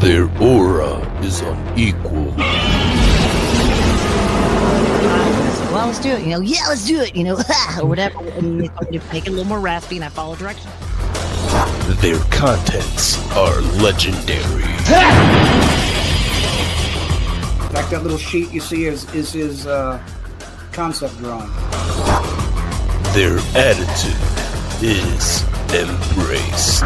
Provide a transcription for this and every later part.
Their aura is unequal. Well, let's do it. Yeah, let's do it. Or whatever. And they start to make it a little more raspy, and I follow direction. Their contents are legendary. Like that little sheet you see is his concept drawing. Their attitude is embraced.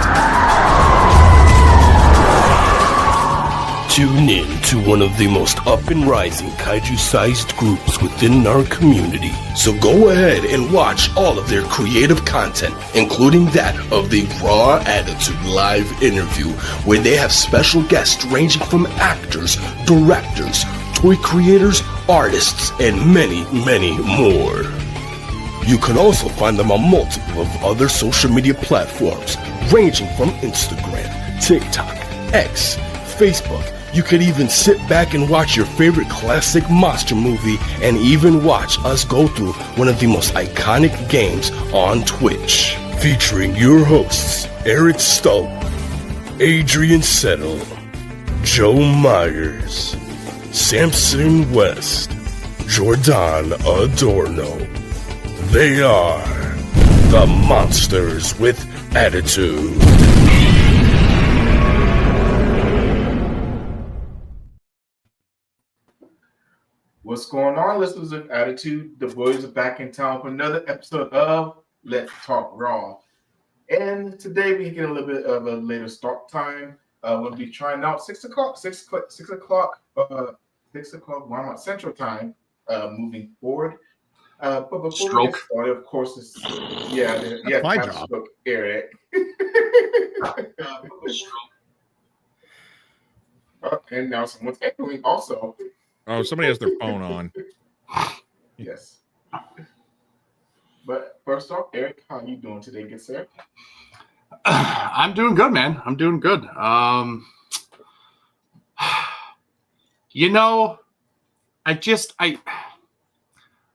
Tune in to one of the most up and rising kaiju-sized groups within our community. So go ahead and watch all of their creative content, including that of the Raw Attitude live interview, where they have special guests ranging from actors, directors, toy creators, artists, and many, many more. You can also find them on multiple of other social media platforms, ranging from Instagram, TikTok, X, Facebook. You could even sit back and watch your favorite classic monster movie and even watch us go through one of the most iconic games on Twitch. Featuring your hosts, Eric Stowe, Adrian Settle, Joe Myers, Samson West, Jordan Adorno. They are the Monsters with Attitude. What's going on, listeners of Attitude? The boys are back in town for another episode of Let's Talk Raw. And today we get a little bit of a later start time. We'll be trying out 6 o'clock Walmart Central Time moving forward. But before we get started, of course, it's my job. Stroke, Eric. And now someone's echoing also. Oh, somebody has their phone on. Yes. But first off, Eric, how are you doing today, good sir? I'm doing good, man. I'm doing good. I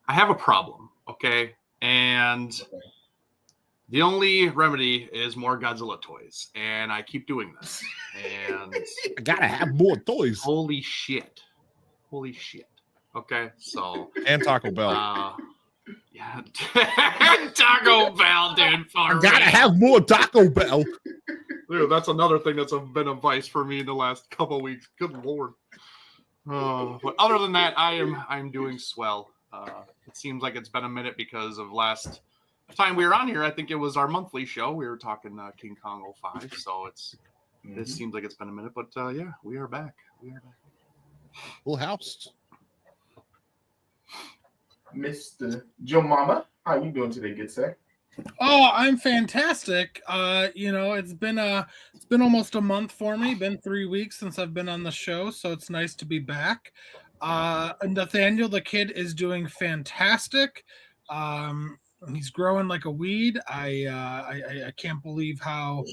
have a problem, okay? And the only remedy is more Godzilla toys. And I keep doing this. And I gotta have more toys. Holy shit. Okay, so and Taco Bell. Yeah, Taco Bell, dude. I gotta have more Taco Bell. Dude, that's another thing that's been a vice for me in the last couple of weeks. Good lord. But other than that, I'm doing swell. It seems like it's been a minute because of last time we were on here. I think it was our monthly show. We were talking King Kong 05, so it seems like it's been a minute. But yeah, we are back. Full house. Mr. Joe Mama, how you doing today, good sir? Oh, I'm fantastic. It's been almost a month for me. Been 3 weeks since I've been on the show, so it's nice to be back. Nathaniel the kid is doing fantastic. He's growing like a weed. I can't believe how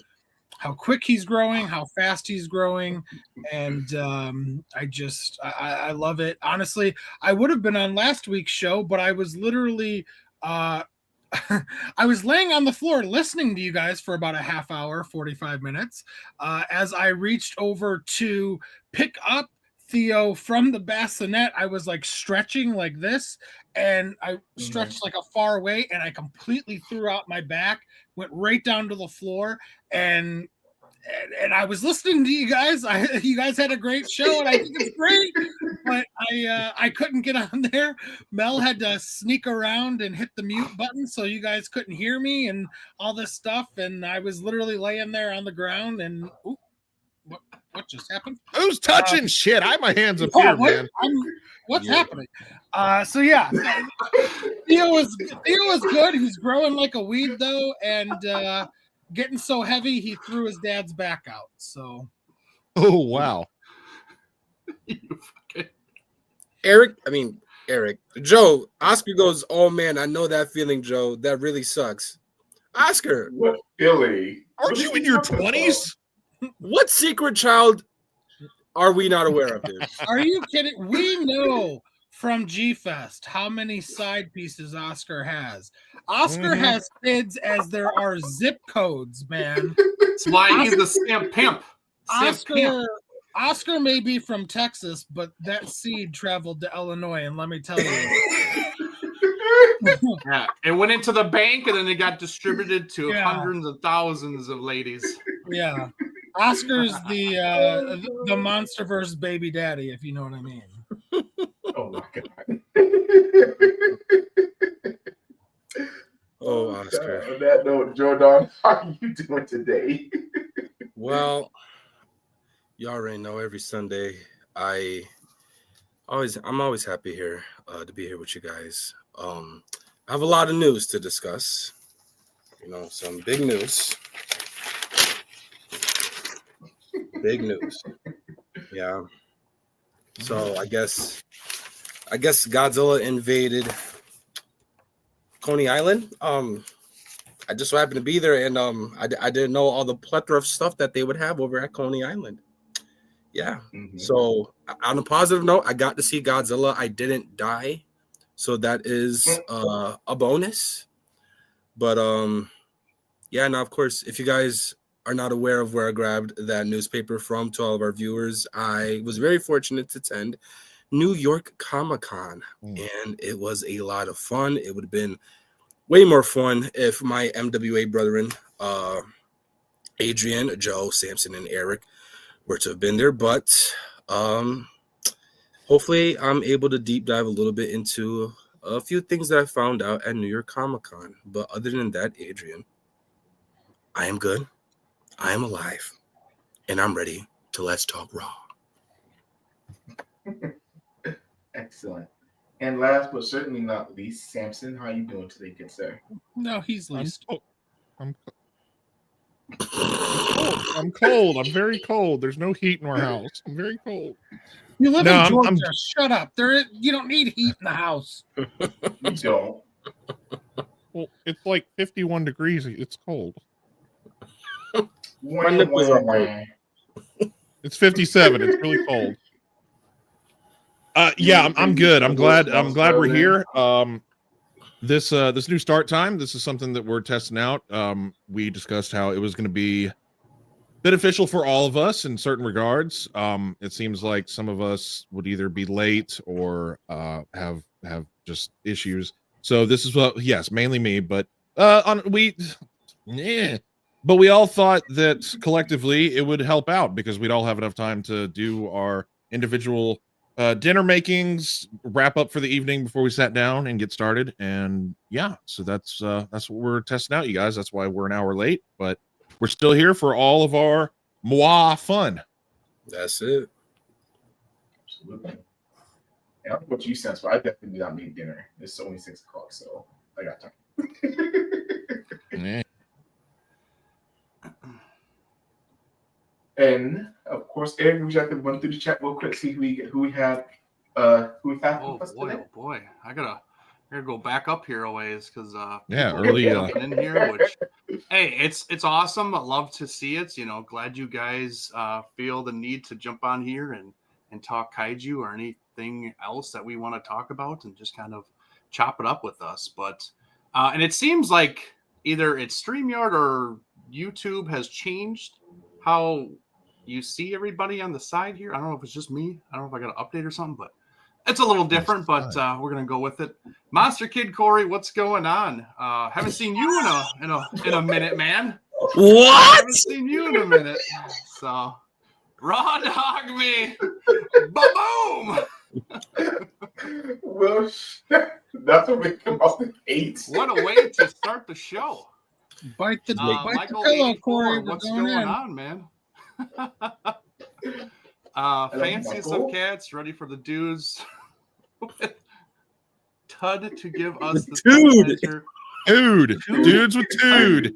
quick he's growing, how fast he's growing, and I love it. Honestly, I would have been on last week's show, but I was literally I was laying on the floor listening to you guys for about a half hour, 45 minutes, as I reached over to pick up Theo from the bassinet. I was like stretching like this, and I stretched like a far away, and I completely threw out my back, went right down to the floor, and I was listening to you guys. You guys had a great show, and I think it's great, but I couldn't get on there. Mel had to sneak around and hit the mute button, so you guys couldn't hear me and all this stuff, and I was literally laying there on the ground, and what just happened? Who's touching shit? I have my hands up here, man. What's happening? So yeah, Theo was good. He's growing like a weed though, and getting so heavy he threw his dad's back out. So, oh wow, Eric. Joe. Oscar goes, oh man, I know that feeling, Joe. That really sucks. Oscar, what feeling? Aren't you in your 20s? What secret child are we not aware of, dude? Are you kidding? We know from G-Fest how many side pieces Oscar has. Oscar has kids as there are zip codes, man. That's why he's the stamp pimp. Oscar may be from Texas, but that seed traveled to Illinois, and let me tell you. Yeah, it went into the bank and then it got distributed to Yeah. hundreds of thousands of ladies. Yeah. Oscar's the Monsterverse baby daddy, if you know what I mean. Oh my god. Oh, Oscar. On that note, Jordan, how are you doing today? Well, you already know every Sunday I'm always happy here to be here with you guys. I have a lot of news to discuss. You know, some big news. Big news. Yeah. So I guess Godzilla invaded Coney Island. I just so happened to be there, and I didn't know all the plethora of stuff that they would have over at Coney Island. Yeah. Mm-hmm. So on a positive note, I got to see Godzilla. I didn't die, so that is a bonus. But yeah. Now, of course, if you guys are not aware of where I grabbed that newspaper from, to all of our viewers, I was very fortunate to attend New York Comic-Con, and it was a lot of fun. It would have been way more fun if my MWA brethren, Adrian, Joe, Samson, and Eric were to have been there. But hopefully I'm able to deep dive a little bit into a few things that I found out at New York Comic-Con. But other than that, Adrian, I am good. I am alive. And I'm ready to Let's Talk Raw. Excellent. And last but certainly not least, Samson, how are you doing today, good sir? No, he's least. I'm cold. I'm very cold. There's no heat in our house. I'm very cold. You live in Georgia. Shut up. You don't need heat in the house. You don't. Well, it's like 51 degrees. It's cold. My nipples are hard. It's 57. It's really cold. Yeah, I'm good. I'm glad we're here. This new start time, this is something that we're testing out. We discussed how it was going to be beneficial for all of us in certain regards. It seems like some of us would either be late or have just issues. So this is mainly me, but but we all thought that collectively it would help out because we'd all have enough time to do our individual dinner makings, wrap up for the evening before we sat down and get started. And yeah, so that's what we're testing out, you guys. That's why we're an hour late, but we're still here for all of our moi fun. That's it. Absolutely. And I don't know what you sense, but I definitely did not make dinner. It's only 6 o'clock, so I got time. Yeah. And of course, Eric, we have to run through the chat real quick, see who we have. Oh boy, I gotta go back up here a ways because early in here. Which hey, it's awesome. I love to see it. You know, glad you guys feel the need to jump on here and talk kaiju or anything else that we want to talk about and just kind of chop it up with us. But and it seems like either it's StreamYard or YouTube has changed how you see everybody on the side here. I don't know if it's just me. I don't know if I got an update or something, but it's a little different, but we're going to go with it. Monster Kid Corey, what's going on? Haven't seen you in a minute, man. What? Haven't seen you in a minute. So, raw dog me. Ba-boom. Well, that's what we come up with 8. What a way to start the show. Bite the Michael pillow, Corey. What's going on, man? Fanciest of cats, ready for the dudes. Tud to give us the pleasure. Dudes with Tude.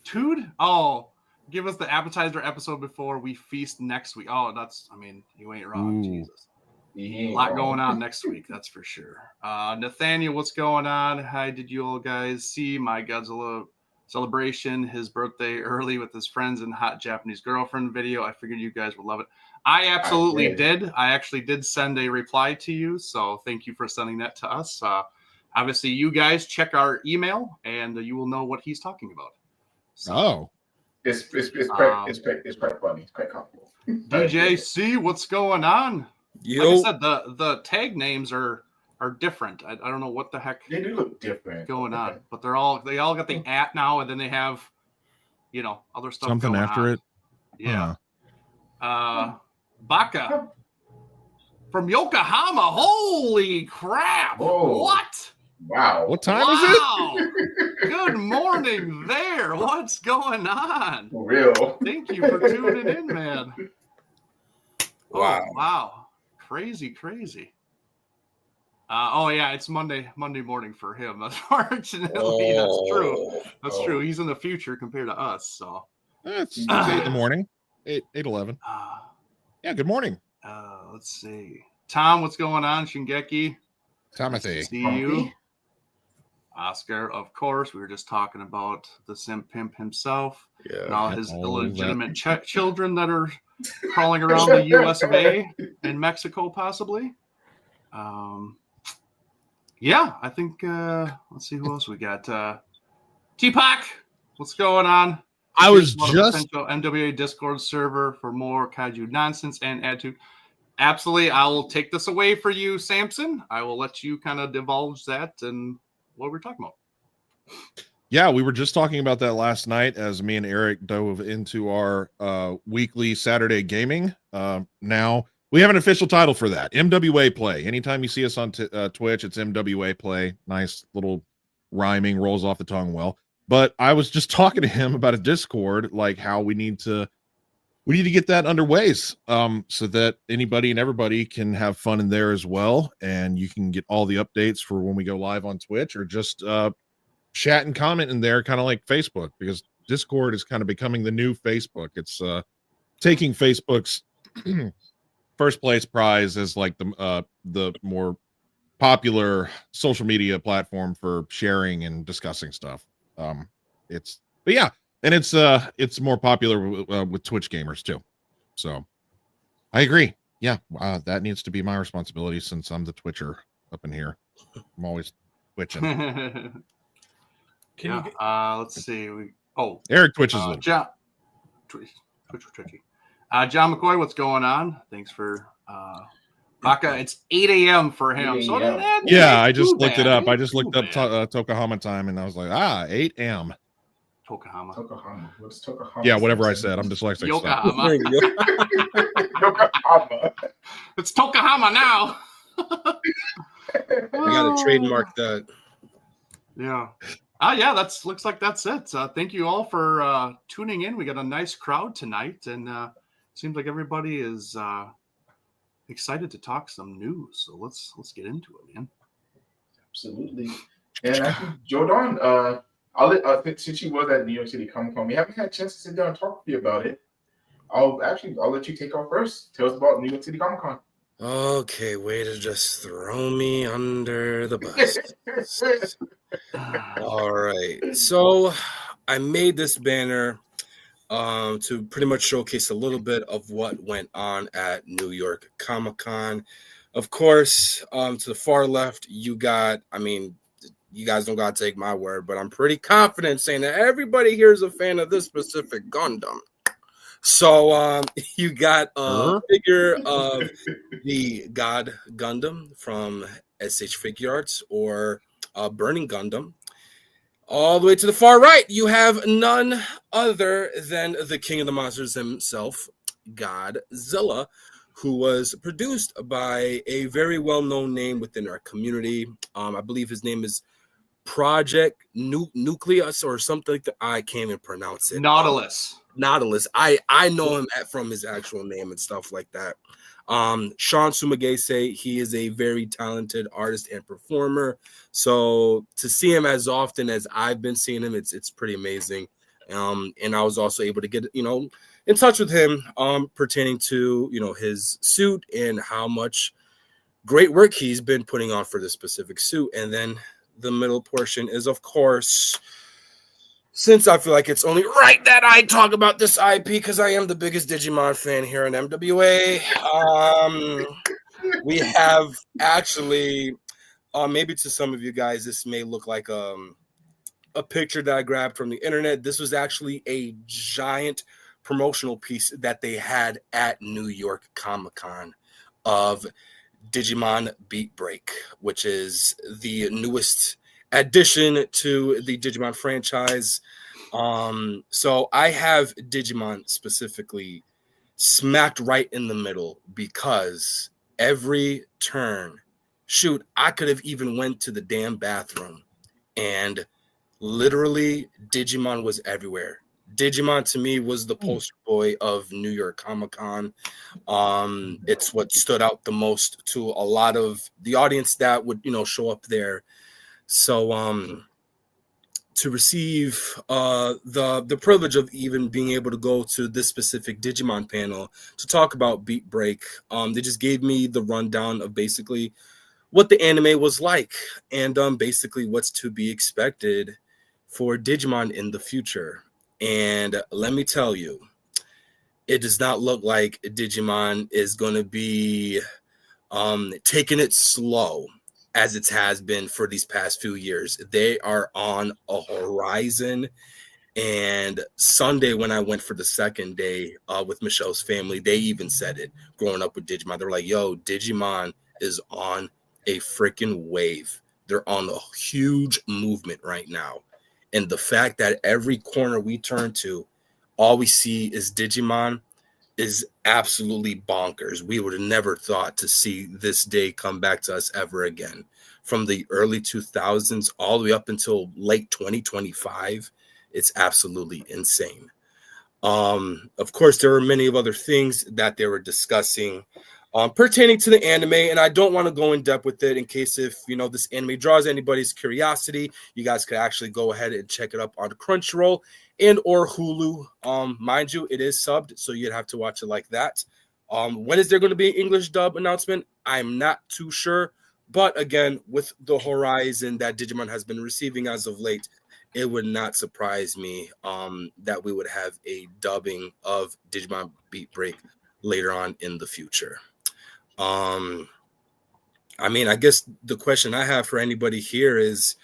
Tude? Oh, give us the appetizer episode before we feast next week. Oh, you ain't wrong. Ooh. Jesus. A lot going on next week, that's for sure. Nathaniel, what's going on? Hi, did you all guys see my Godzilla celebration, his birthday early with his friends and hot Japanese girlfriend video? I figured you guys would love it. I absolutely did. I actually did send a reply to you, so thank you for sending that to us. Obviously, you guys check our email, and you will know what he's talking about. So, It's quite funny. It's quite comfortable. DJC, what's going on? Yo. Like I said, the tag names are different. I don't know what the heck They do look different going on, but they all got the @ now, and then they have, other stuff. Something going after on. it. Yeah. Baka from Yokohama. Holy crap! Whoa. What? Wow. What time is it? Good morning there. What's going on? For real. Thank you for tuning in, man. Wow. Oh, wow. Crazy. Yeah, it's Monday morning for him. Unfortunately, that's true. That's true. He's in the future compared to us. So It's 8 in the morning. 8:11. Yeah, good morning. Let's see. Tom, what's going on? Shingeki. Timothy. See you. Oscar, of course. We were just talking about the simp pimp himself. Yeah. And all his all illegitimate children that are crawling around the US of A and Mexico, possibly. Yeah, I think, let's see who else we got. T-Pac, what's going on? I was Here's just potential NWA Discord server for more kaiju nonsense and attitude. Absolutely, I will take this away for you, Samson. I will let you kind of divulge that and what we're talking about. Yeah, we were just talking about that last night as me and Eric dove into our weekly Saturday gaming. Now we have an official title for that, MWA Play. Anytime you see us on Twitch, it's MWA Play. Nice little rhyming, rolls off the tongue well. But I was just talking to him about a Discord, like how we need to get that underway, so that anybody and everybody can have fun in there as well, and you can get all the updates for when we go live on Twitch, or just chat and comment in there, kind of like Facebook, because Discord is kind of becoming the new Facebook. It's taking Facebook's first place prize as like the more popular social media platform for sharing and discussing stuff. It's more popular with Twitch gamers too. So I agree. Yeah, that needs to be my responsibility since I'm the Twitcher up in here. I'm always twitching. Let's see. Eric twitches. John McCoy, what's going on? Thanks for Baka. It's 8 a.m. for him. So yeah, I just looked it up. I just looked up Tokuhama time, and I was like, 8 a.m. Tokuhama. What's Tokuhama? Yeah, whatever I said. I'm dyslexic. Yokohama. Yokohama. It's Tokuhama now. We gotta trademark that. Yeah. Yeah, looks like that's it. Thank you all for tuning in. We got a nice crowd tonight, and seems like everybody is excited to talk some news. So let's get into it, man. Absolutely. And actually, Jordan, since you was at New York City Comic Con, we haven't had a chance to sit down and talk to you about it. I'll let you take off first. Tell us about New York City Comic Con. Okay, way to just throw me under the bus. All right. So I made this banner to pretty much showcase a little bit of what went on at New York Comic Con. Of course, to the far left, you guys don't got to take my word, but I'm pretty confident saying that everybody here is a fan of this specific Gundam. So you got a figure of the God Gundam from SH Figure Arts, or Burning Gundam. All the way to the far right, you have none other than the king of the monsters himself, Godzilla, who was produced by a very well-known name within our community. I believe his name is Project Nucleus or something like that. I can't even pronounce it. Nautilus. I know him from his actual name and stuff like that. Sean Sumagase, he is a very talented artist and performer. So to see him as often as I've been seeing him, it's pretty amazing. And I was also able to get, in touch with him pertaining to, his suit and how much great work he's been putting on for this specific suit. And then the middle portion is, of course, since I feel like it's only right that I talk about this IP because I am the biggest Digimon fan here in MWA, we have actually, maybe to some of you guys, this may look like a picture that I grabbed from the internet. This was actually a giant promotional piece that they had at New York Comic-Con of Digimon Beat Break, which is the newest addition to the Digimon franchise. So I have Digimon specifically smacked right in the middle because every turn, shoot, I could have even went to the damn bathroom and literally Digimon was everywhere. Digimon to me was the poster boy of New York Comic-Con. It's what stood out the most to a lot of the audience that would, show up there. So to receive the privilege of even being able to go to this specific Digimon panel to talk about Beat Break, they just gave me the rundown of basically what the anime was like and basically what's to be expected for Digimon in the future. And let me tell you, it does not look like Digimon is going to be taking it slow as it has been for these past few years. They are on a horizon. And Sunday, when I went for the second day with Michelle's family, they even said it growing up with Digimon. They're like, yo, Digimon is on a freaking wave. They're on a huge movement right now. And the fact that every corner we turn to, all we see is Digimon is absolutely bonkers. We would have never thought to see this day come back to us ever again. From the early 2000s all the way up until late 2025, it's absolutely insane. Of course, there were many of other things that they were discussing pertaining to the anime, and I don't want to go in depth with it in case if this anime draws anybody's curiosity. You guys could actually go ahead and check it up on Crunchyroll and or Hulu. Mind you, it is subbed, so you'd have to watch it like that. When is there going to be an English dub announcement? I'm not too sure, but again, with the horizon that Digimon has been receiving as of late, it would not surprise me that we would have a dubbing of Digimon Beat Break later on in the future. I guess the question I have for anybody here is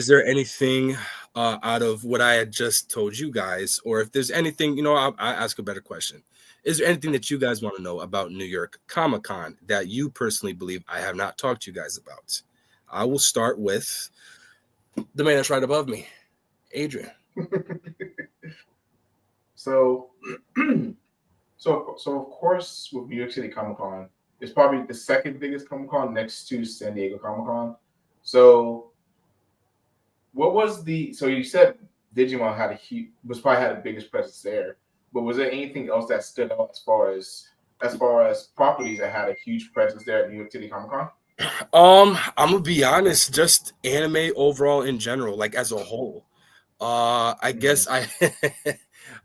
there anything out of what I had just told you guys, or if there's anything, I'll ask a better question. Is there anything that you guys want to know about New York Comic-Con that you personally believe I have not talked to you guys about? I will start with the man that's right above me, Adrian. So of course, with New York City Comic-Con, it's probably the second biggest Comic-Con next to San Diego Comic-Con. So what was so you said Digimon had probably had the biggest presence there, but was there anything else that stood out as far as properties that had a huge presence there at New York City Comic-Con? I'm gonna be honest, just anime overall in general, like as a whole. I guess I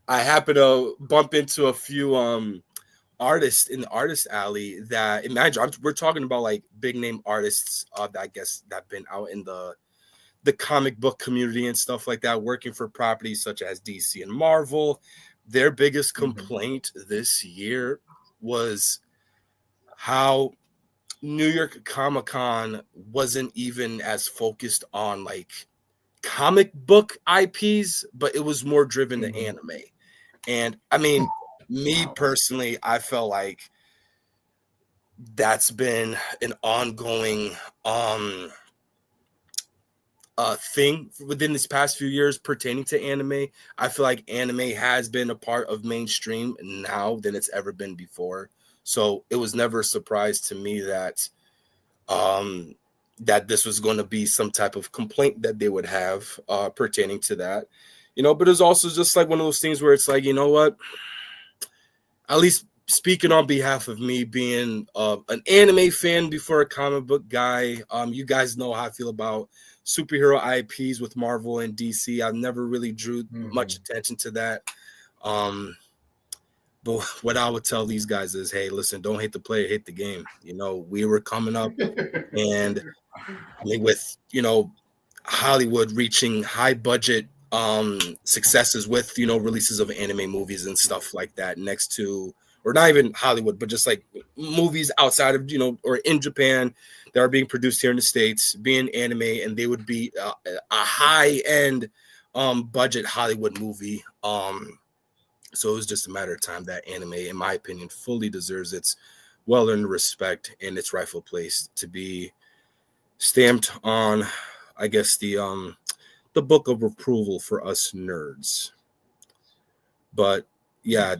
happen to bump into a few artists in the artist alley that, imagine, we're talking about like big name artists that I guess that have been out in the comic book community and stuff like that, working for properties such as DC and Marvel. Their biggest complaint this year was how New York Comic-Con wasn't even as focused on like comic book IPs, but it was more driven to anime. And I mean, me personally, I felt like that's been an ongoing thing within this past few years pertaining to anime. I feel like anime has been a part of mainstream now than it's ever been before. So it was never a surprise to me that that this was going to be some type of complaint that they would have pertaining to that, but it's also just like one of those things where it's like, what, at least speaking on behalf of me being an anime fan before a comic book guy, you guys know how I feel about superhero IPs with Marvel and DC. I've never really drew much attention to that. But what I would tell these guys is, hey, listen, don't hate the player, hate the game. We were coming up and I mean, with, Hollywood reaching high budget successes with, releases of anime movies and stuff like that, next to or not even Hollywood, but just like movies outside of, or in Japan that are being produced here in the States, being anime, and they would be a high-end budget Hollywood movie. So it was just a matter of time that anime, in my opinion, fully deserves its well-earned respect and its rightful place to be stamped on, I guess, the book of approval for us nerds. But yeah,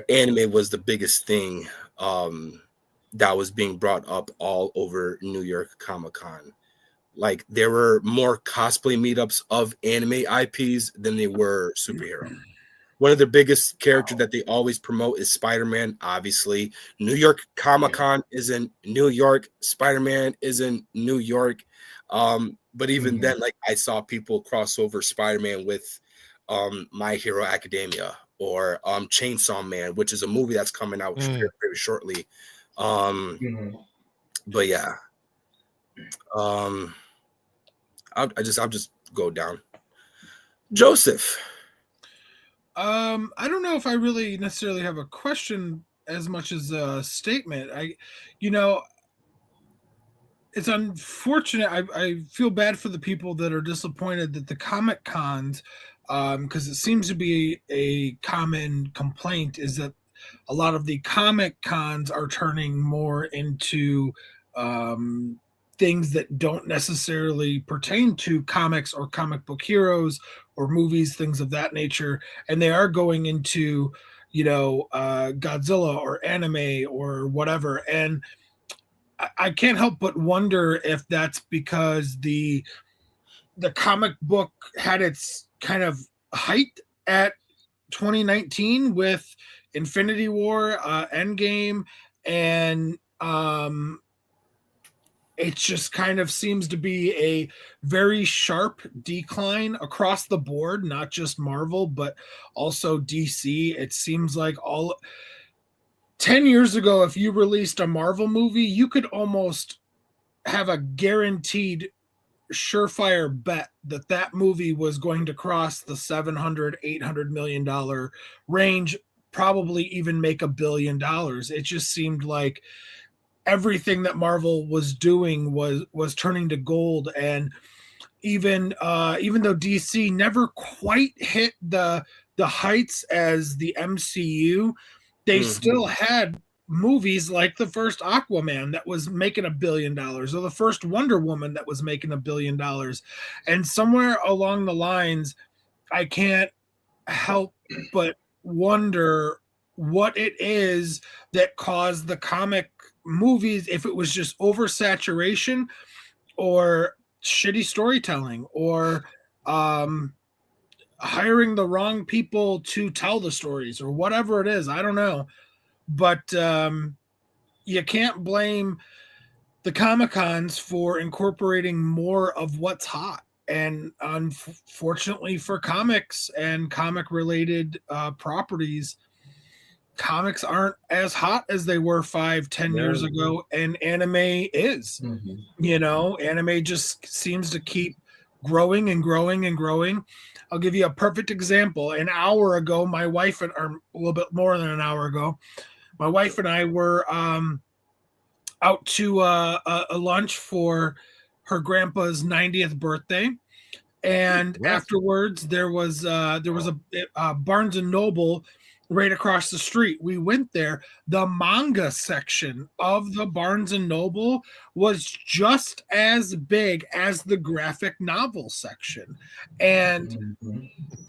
anime was the biggest thing that was being brought up all over New York Comic-Con. Like, there were more cosplay meetups of anime IPs than they were superhero. One of the biggest characters that they always promote is Spider-Man, obviously. New York Comic-Con is in New York. Spider-Man is in New York. But even then, like, I saw people cross over Spider-Man with My Hero Academia or Chainsaw Man, which is a movie that's coming out very, very shortly. But yeah, I'll just go down. Joseph. I don't know if I really necessarily have a question as much as a statement. It's unfortunate. I feel bad for the people that are disappointed that the Comic Cons, because it seems to be a common complaint, is that a lot of the Comic Cons are turning more into things that don't necessarily pertain to comics or comic book heroes or movies, things of that nature. And they are going into, Godzilla or anime or whatever. And I can't help but wonder if that's because the comic book had its kind of height at 2019 with Infinity War, Endgame, and it just kind of seems to be a very sharp decline across the board, not just Marvel, but also DC. It seems like 10 years ago, if you released a Marvel movie, you could almost have a guaranteed surefire bet that movie was going to cross the $700-800 million range, probably even make $1 billion. It just seemed like everything that Marvel was doing was turning to gold. And even though DC never quite hit the heights as the MCU, they still had movies like the first Aquaman that was making $1 billion, or the first Wonder Woman that was making $1 billion. And somewhere along the lines, I can't help but wonder what it is that caused the comic movies, if it was just oversaturation or shitty storytelling or hiring the wrong people to tell the stories or whatever it is. I don't know. But you can't blame the Comic-Cons for incorporating more of what's hot. And unfortunately for comics and comic-related properties, comics aren't as hot as they were 5-10 years ago, and anime is. Anime just seems to keep growing and growing and growing. I'll give you a perfect example. An hour ago, my wife, or a little bit more than an hour ago, my wife and I were out to a lunch for her grandpa's 90th birthday, and afterwards there was a Barnes and Noble right across the street. We went there. The manga section of the Barnes and Noble was just as big as the graphic novel section. And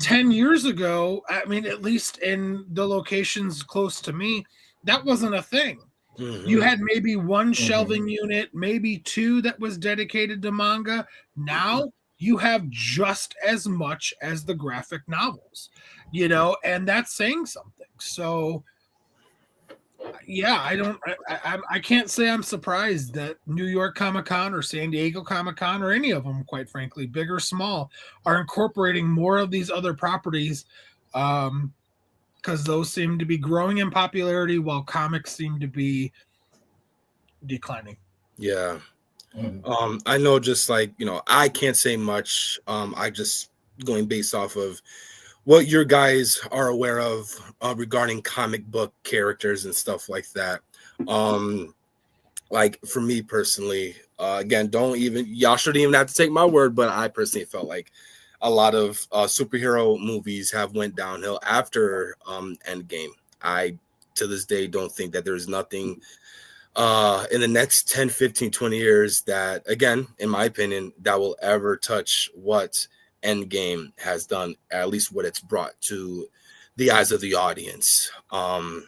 10 years ago, I mean, at least in the locations close to me, that wasn't a thing. You had maybe one shelving unit, maybe two that was dedicated to manga. Now you have just as much as the graphic novels, and that's saying something. So yeah, I can't say I'm surprised that New York Comic-Con or San Diego Comic-Con or any of them, quite frankly, big or small, are incorporating more of these other properties, because those seem to be growing in popularity while comics seem to be declining. Yeah. I know, just like, I can't say much. I just going based off of what your guys are aware of regarding comic book characters and stuff like that. Like for me personally, again, y'all shouldn't even have to take my word, but I personally felt like a lot of superhero movies have went downhill after Endgame. I, to this day, don't think that there's nothing in the next 10, 15, 20 years that, again, in my opinion, that will ever touch what Endgame has done, at least what it's brought to the eyes of the audience. Not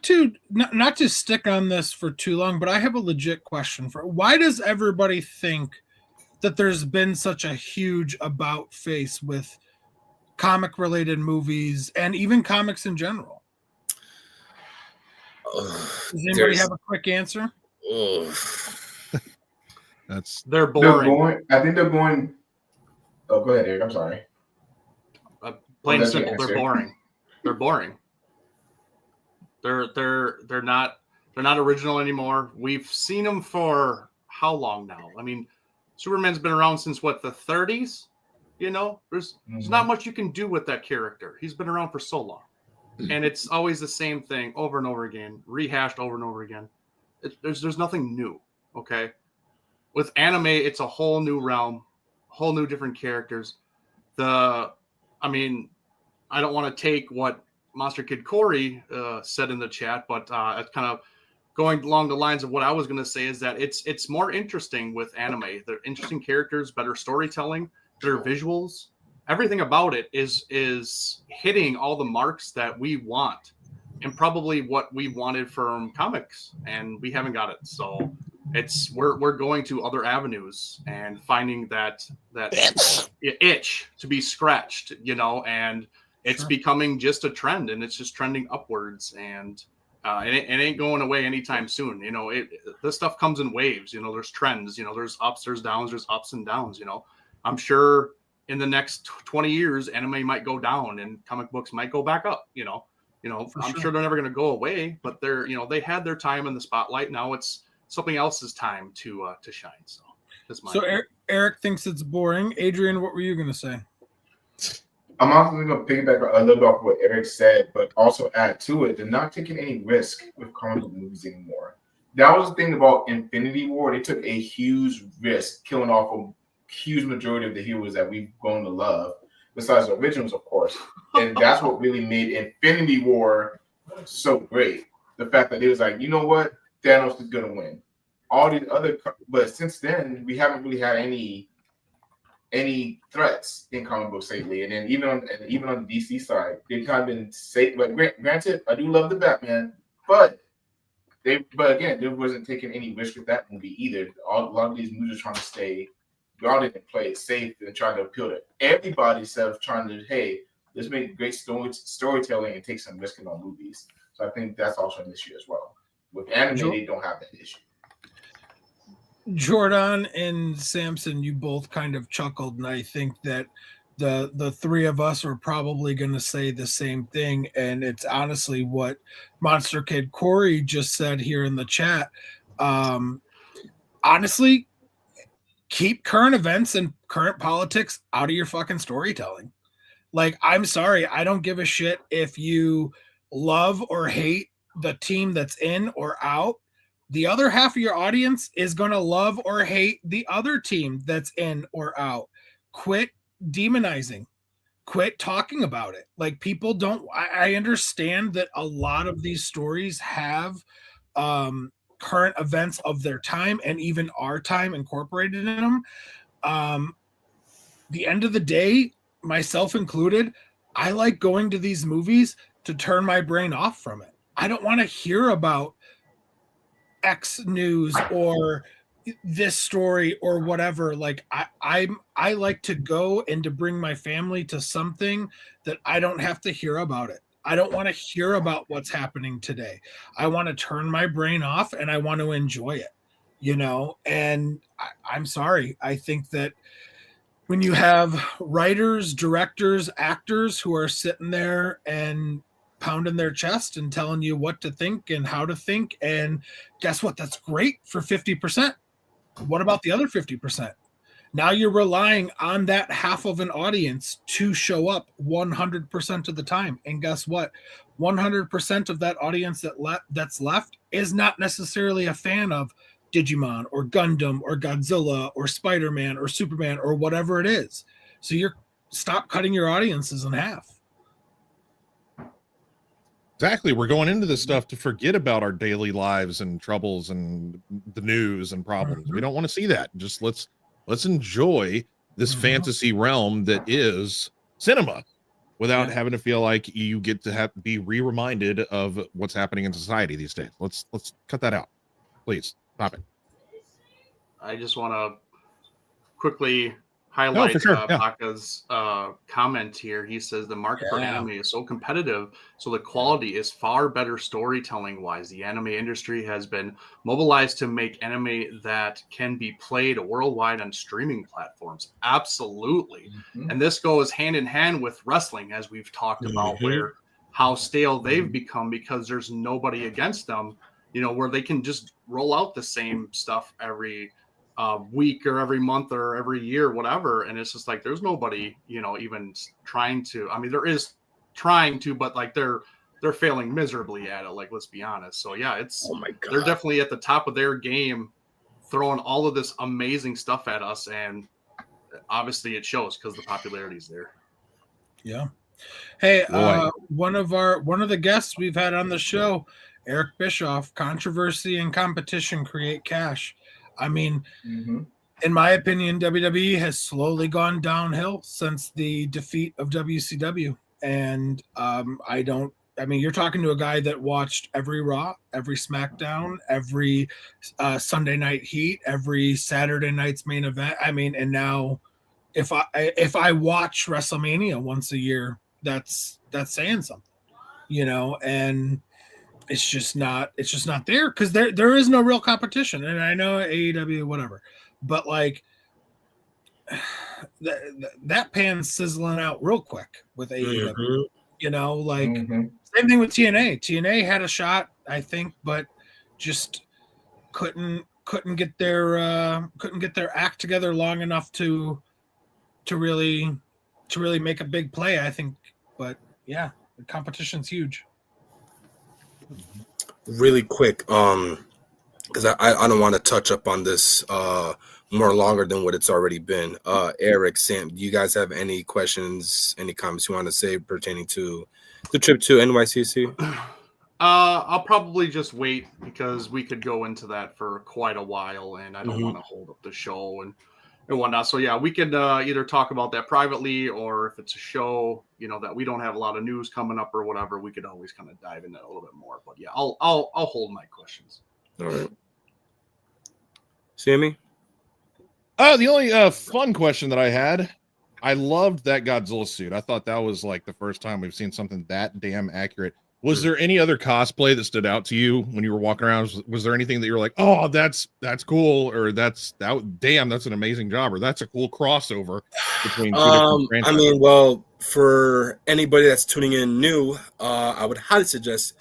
to stick on this for too long, but I have a legit question for why does everybody think that there's been such a huge about face with comic related movies and even comics in general? Does anybody have a quick answer? They're boring. I think they're going. Oh, go ahead, Eric. I'm sorry. Plain and simple, they're boring. They're boring. They're not original anymore. We've seen them for how long now? I mean, Superman's been around since what, the 30s? You know, there's not much you can do with that character. He's been around for so long, and it's always the same thing over and over again, rehashed over and over again. There's nothing new. Okay, with anime, it's a whole new realm, whole new different characters. I don't want to take what Monster Kid Corey said in the chat, but it's kind of going along the lines of what I was going to say is that it's more interesting with anime. They're interesting characters, better storytelling, better visuals. Everything about it is hitting all the marks that we want, and probably what we wanted from comics, and we haven't got it. So we're going to other avenues and finding that itch to be scratched, you know, and it's becoming just a trend, and it's just trending upwards, and it ain't going away anytime soon. You know, this stuff comes in waves. You know, there's trends. You know, there's ups, there's downs, there's ups and downs. You know, I'm sure in the next 20 years, anime might go down and comic books might go back up. You know, I'm sure they're never going to go away, but they had their time in the spotlight. Now it's something else's time to shine. So that's my opinion. Eric thinks it's boring. Adrian, what were you going to say? I'm also going to piggyback a little bit off what Eric said, but also add to it. They're not taking any risk with comic book movies anymore. That was the thing about Infinity War. They took a huge risk, killing off a huge majority of the heroes that we've grown to love, besides the originals, of course. And that's what really made Infinity War so great. The fact that it was like, you know what? Thanos is going to win. All these other, but since then, we haven't really had any threats in comic books lately, and then even on the DC side, they've kind of been safe. But granted, I do love the Batman, but again, they wasn't taking any risk with that movie either. A lot of these movies are trying to stay grounded and play it safe and trying to appeal to everybody instead of trying to, hey, let's make great storytelling and take some risk in our movies. So I think that's also an issue as well. With anime, they don't have that issue. Jordan and Samson, you both kind of chuckled, and I think that the three of us are probably going to say the same thing, and it's honestly what Monster Kid Corey just said here in the chat. Honestly, keep current events and current politics out of your fucking storytelling. Like, I'm sorry, I don't give a shit if you love or hate the team that's in or out. The other half of your audience is going to love or hate the other team that's in or out. Quit demonizing. Quit talking about it. Like, people don't. I understand that a lot of these stories have current events of their time and even our time incorporated in them. The end of the day, myself included, I like going to these movies to turn my brain off from it. I don't want to hear about X news or this story or whatever. Like, I like to go and to bring my family to something that I don't have to hear about it. I don't want to hear about what's happening today. I want to turn my brain off and I want to enjoy it, you know? And I'm sorry. I think that when you have writers, directors, actors who are sitting there and pounding their chest and telling you what to think and how to think, and guess what? That's great for 50%. What about the other 50%? Now you're relying on that half of an audience to show up 100% of the time. And guess what? 100% of that audience that's left is not necessarily a fan of Digimon or Gundam or Godzilla or Spider-Man or Superman or whatever it is. So stop cutting your audiences in half. Exactly. We're going into this stuff to forget about our daily lives and troubles and the news and problems. We don't want to see that. Just let's enjoy this fantasy realm that is cinema without having to feel like you get to be re-reminded of what's happening in society these days. Let's cut that out. Please stop it. I just want to quickly highlight Baka's comment here. He says the market for anime is so competitive, so the quality is far better storytelling wise. The anime industry has been mobilized to make anime that can be played worldwide on streaming platforms. Absolutely. And this goes hand in hand with wrestling, as we've talked about, where how stale they've become because there's nobody against them, where they can just roll out the same stuff every week or every month or every year, whatever. And it's just like, there's nobody, even trying to, there is trying to, but like they're failing miserably at it. Like, let's be honest. So yeah, they're definitely at the top of their game, throwing all of this amazing stuff at us. And obviously it shows because the popularity is there. Yeah. Hey, one of the guests we've had on the show, Eric Bischoff, controversy and competition create cash. In my opinion, WWE has slowly gone downhill since the defeat of WCW. And you're talking to a guy that watched every Raw, every SmackDown, every Sunday Night Heat, every Saturday night's main event. And now if I watch WrestleMania once a year, that's saying something, and it's just not there because there is no real competition. And I know AEW, whatever, but like that pan's sizzling out real quick with AEW, same thing with TNA. TNA had a shot, I think, but just couldn't get their act together long enough to really make a big play, I think. But yeah, the competition's huge. Really quick, because I don't want to touch up on this more longer than what it's already been. Eric, Sam, do you guys have any questions, any comments you want to say pertaining to the trip to NYCC? I'll probably just wait because we could go into that for quite a while, and I don't want to hold up the show and whatnot. So yeah, we could either talk about that privately, or if it's a show, that we don't have a lot of news coming up or whatever, we could always kind of dive into a little bit more. But yeah, I'll hold my questions. All right. Sammy? The only fun question that I had, I loved that Godzilla suit. I thought that was like the first time we've seen something that damn accurate. Was there any other cosplay that stood out to you when you were walking around? Was there anything that you were like, oh, that's cool, or that's an amazing job, or that's a cool crossover between two different franchises? Well, for anybody that's tuning in new, I would highly suggest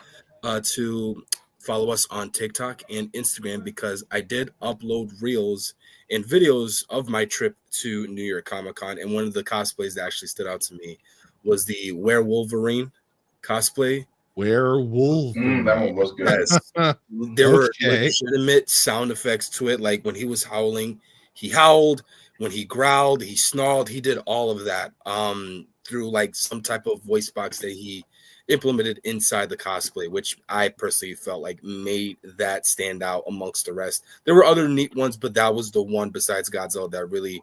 to follow us on TikTok and Instagram, because I did upload reels and videos of my trip to New York Comic Con, and one of the cosplays that actually stood out to me was the Werewolverine cosplay. Werewolf. That one was good. Yes. There were legitimate sound effects to it. Like when he was howling, he howled. When he growled, he snarled. He did all of that through like some type of voice box that he implemented inside the cosplay, which I personally felt like made that stand out amongst the rest. There were other neat ones, but that was the one besides Godzilla that really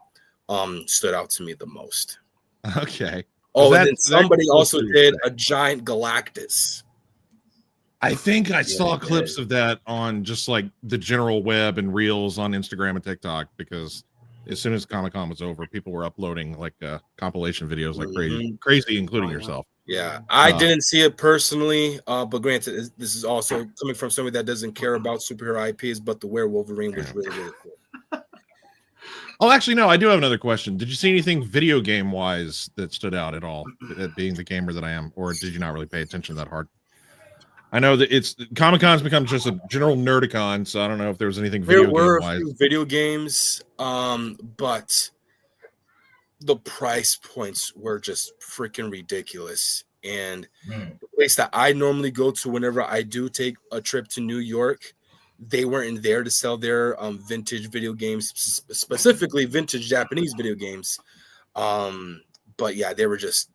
stood out to me the most. Okay. Oh, and then somebody also did a giant Galactus. I think I saw clips of that on just like the general web and reels on Instagram and TikTok, because as soon as Comic-Con was over, people were uploading like compilation videos like crazy, including yourself. Yeah, I didn't see it personally, but granted, this is also coming from somebody that doesn't care about superhero IPs, but the Werewolverine was really, really cool. Oh, actually, no, I do have another question. Did you see anything video game wise that stood out at all, being the gamer that I am, or did you not really pay attention that hard? I know that it's Comic-Con's become just a general nerdicon, so I don't know if there was anything video game wise. There were a few video games, but the price points were just freaking ridiculous. And the place that I normally go to whenever I do take a trip to New York, they weren't there to sell their vintage video games, specifically vintage Japanese video games. But yeah, they were just,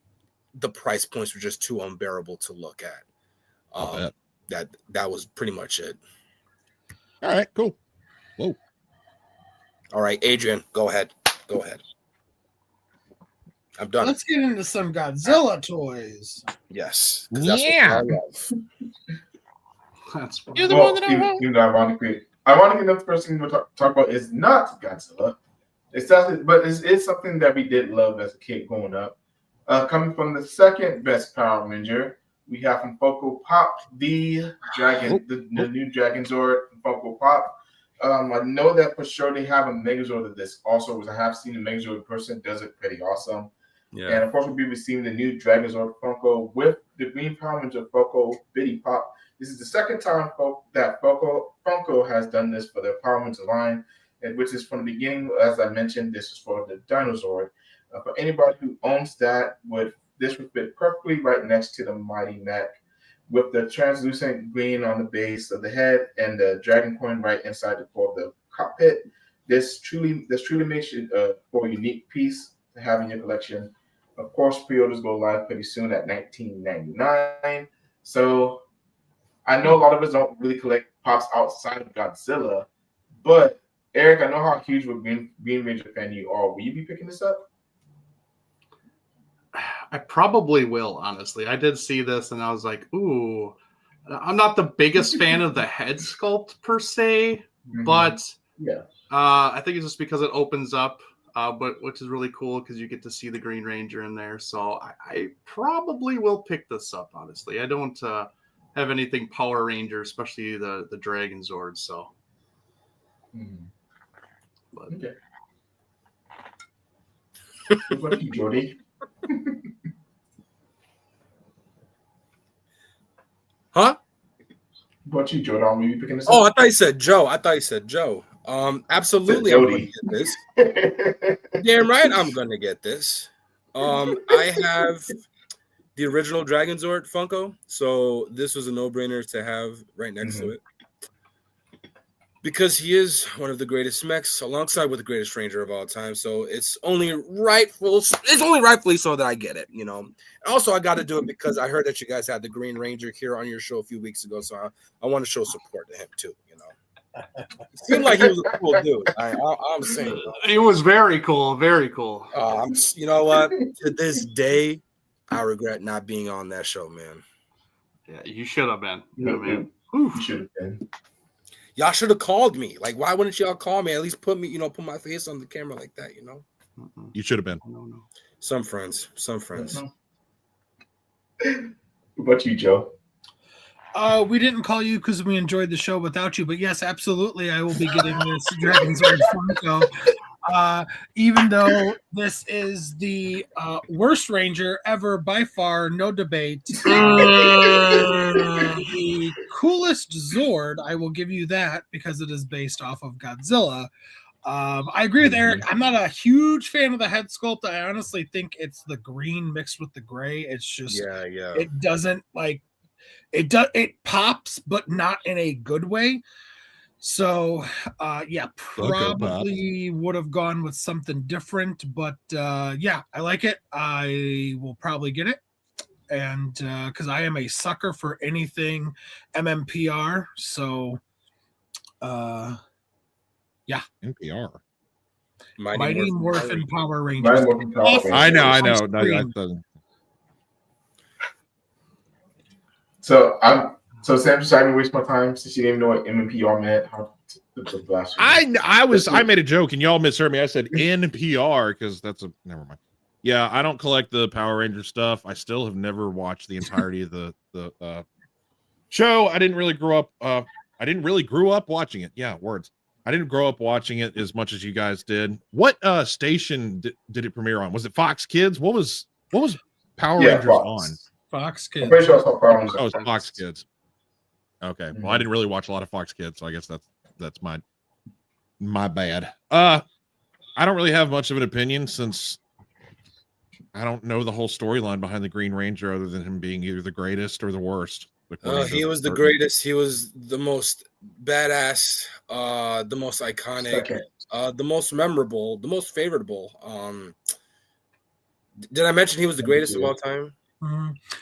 the price points were just too unbearable to look at. That was pretty much it. All right, cool. Whoa. All right, Adrian, go ahead. I'm done. Let's get into some Godzilla toys. Yes. Yeah. That's You're the one that I want. Ironically enough, the first thing we'll talk about is not Godzilla. It's something that we did love as a kid growing up. Coming from the second best Power Ranger, we have from Funko Pop the Dragon, the new Dragon Zord from Funko Pop. I know that for sure they have a Megazord of this also, because I have seen a Megazord in person. Does it pretty awesome. Yeah. And of course, we'll be receiving the new Dragon Zord Funko with the Green Power Ranger Funko Bitty Pop. This is the second time that Funko has done this for their Power Ranger line, and which is from the beginning. As I mentioned, this is for the Dinozord. For anybody who owns that, this would fit perfectly right next to the Mighty Mech, with the translucent green on the base of the head and the dragon coin right inside the core of the cockpit. This truly makes it for a unique piece to have in your collection. Of course, pre-orders go live pretty soon at $19.99. So I know a lot of us don't really collect pops outside of Godzilla, but Eric, I know how huge of a Green Ranger fan you are. Will you be picking this up? I probably will, honestly. I did see this and I was like, ooh, I'm not the biggest fan of the head sculpt per se, but yeah, I think it's just because it opens up, but which is really cool because you get to see the Green Ranger in there. So I probably will pick this up, honestly. I don't have anything Power Ranger, especially the Dragon Zord. So, but. Okay. What about you, Jordy? Huh? What you, Jordan? Were you picking this up? Oh, I thought you said Joe. Absolutely, I'm going to get this. Damn right, I'm going to get this. I have the original Dragon Zord Funko, so this was a no-brainer to have right next to it. Because he is one of the greatest mechs, alongside with the greatest Ranger of all time. So it's only rightfully so that I get it, you know. Also, I got to do it because I heard that you guys had the Green Ranger here on your show a few weeks ago, so I want to show support to him too, you know. It seemed like he was a cool dude. I'm saying he was very cool, very cool. You know what? To this day, I regret not being on that show, man. Yeah, you should have been. You should have been. Y'all should have called me. Like, why wouldn't y'all call me? At least put my face on the camera like that, you know? You should have been. No. Some friends. What about you, Joe? We didn't call you because we enjoyed the show without you, but yes, absolutely, I will be getting this Dragon Zord Funko. Even though this is the worst Ranger ever by far, no debate. The coolest Zord, I will give you that because it is based off of Godzilla. I agree with Eric. I'm not a huge fan of the head sculpt. I honestly think it's the green mixed with the gray. It's just it doesn't like it pops, but not in a good way. So probably would have gone with something different, but I like it. I will probably get it. And because I am a sucker for anything MMPR, so NPR. Mighty Morphin Power Rangers. I know. So Sam decided to waste my time since you didn't even know what MMPR meant. I made a joke and y'all misheard me. I said NPR because never mind. Yeah, I don't collect the Power Ranger stuff. I still have never watched the entirety of the show. I didn't really grow up watching it. Yeah, words. I didn't grow up watching it as much as you guys did. What station did it premiere on? Was it Fox Kids? What was Power Rangers on? Fox Kids. I'm pretty sure it's Power Rangers. Oh, it was Fox Kids. Okay. Well, I didn't really watch a lot of Fox Kids, so I guess that's my bad. I don't really have much of an opinion since I don't know the whole storyline behind the Green Ranger other than him being either the greatest or the worst. He was the greatest. He was the most badass, the most iconic, the most memorable, the most favorable. Did I mention he was the greatest of all time?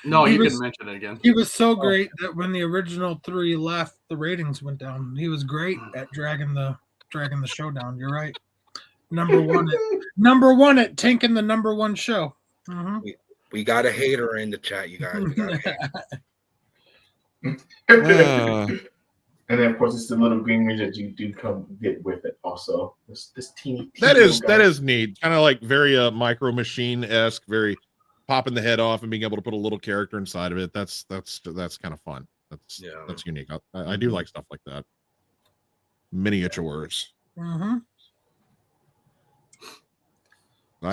No, you can mention it again. He was so great that when the original 3 left, the ratings went down. He was great at dragging the show down. You're right. Number one at tanking the number 1 show. We got a hater in the chat, you guys. We got a hater. And then, of course, it's the little Green Ranger that you do come get with it. Also, this teeny that is neat. Kind of like very Micro Machine-esque, very popping the head off and being able to put a little character inside of it. That's kind of fun. That's unique. I do like stuff like that. Miniatures. Mm-hmm.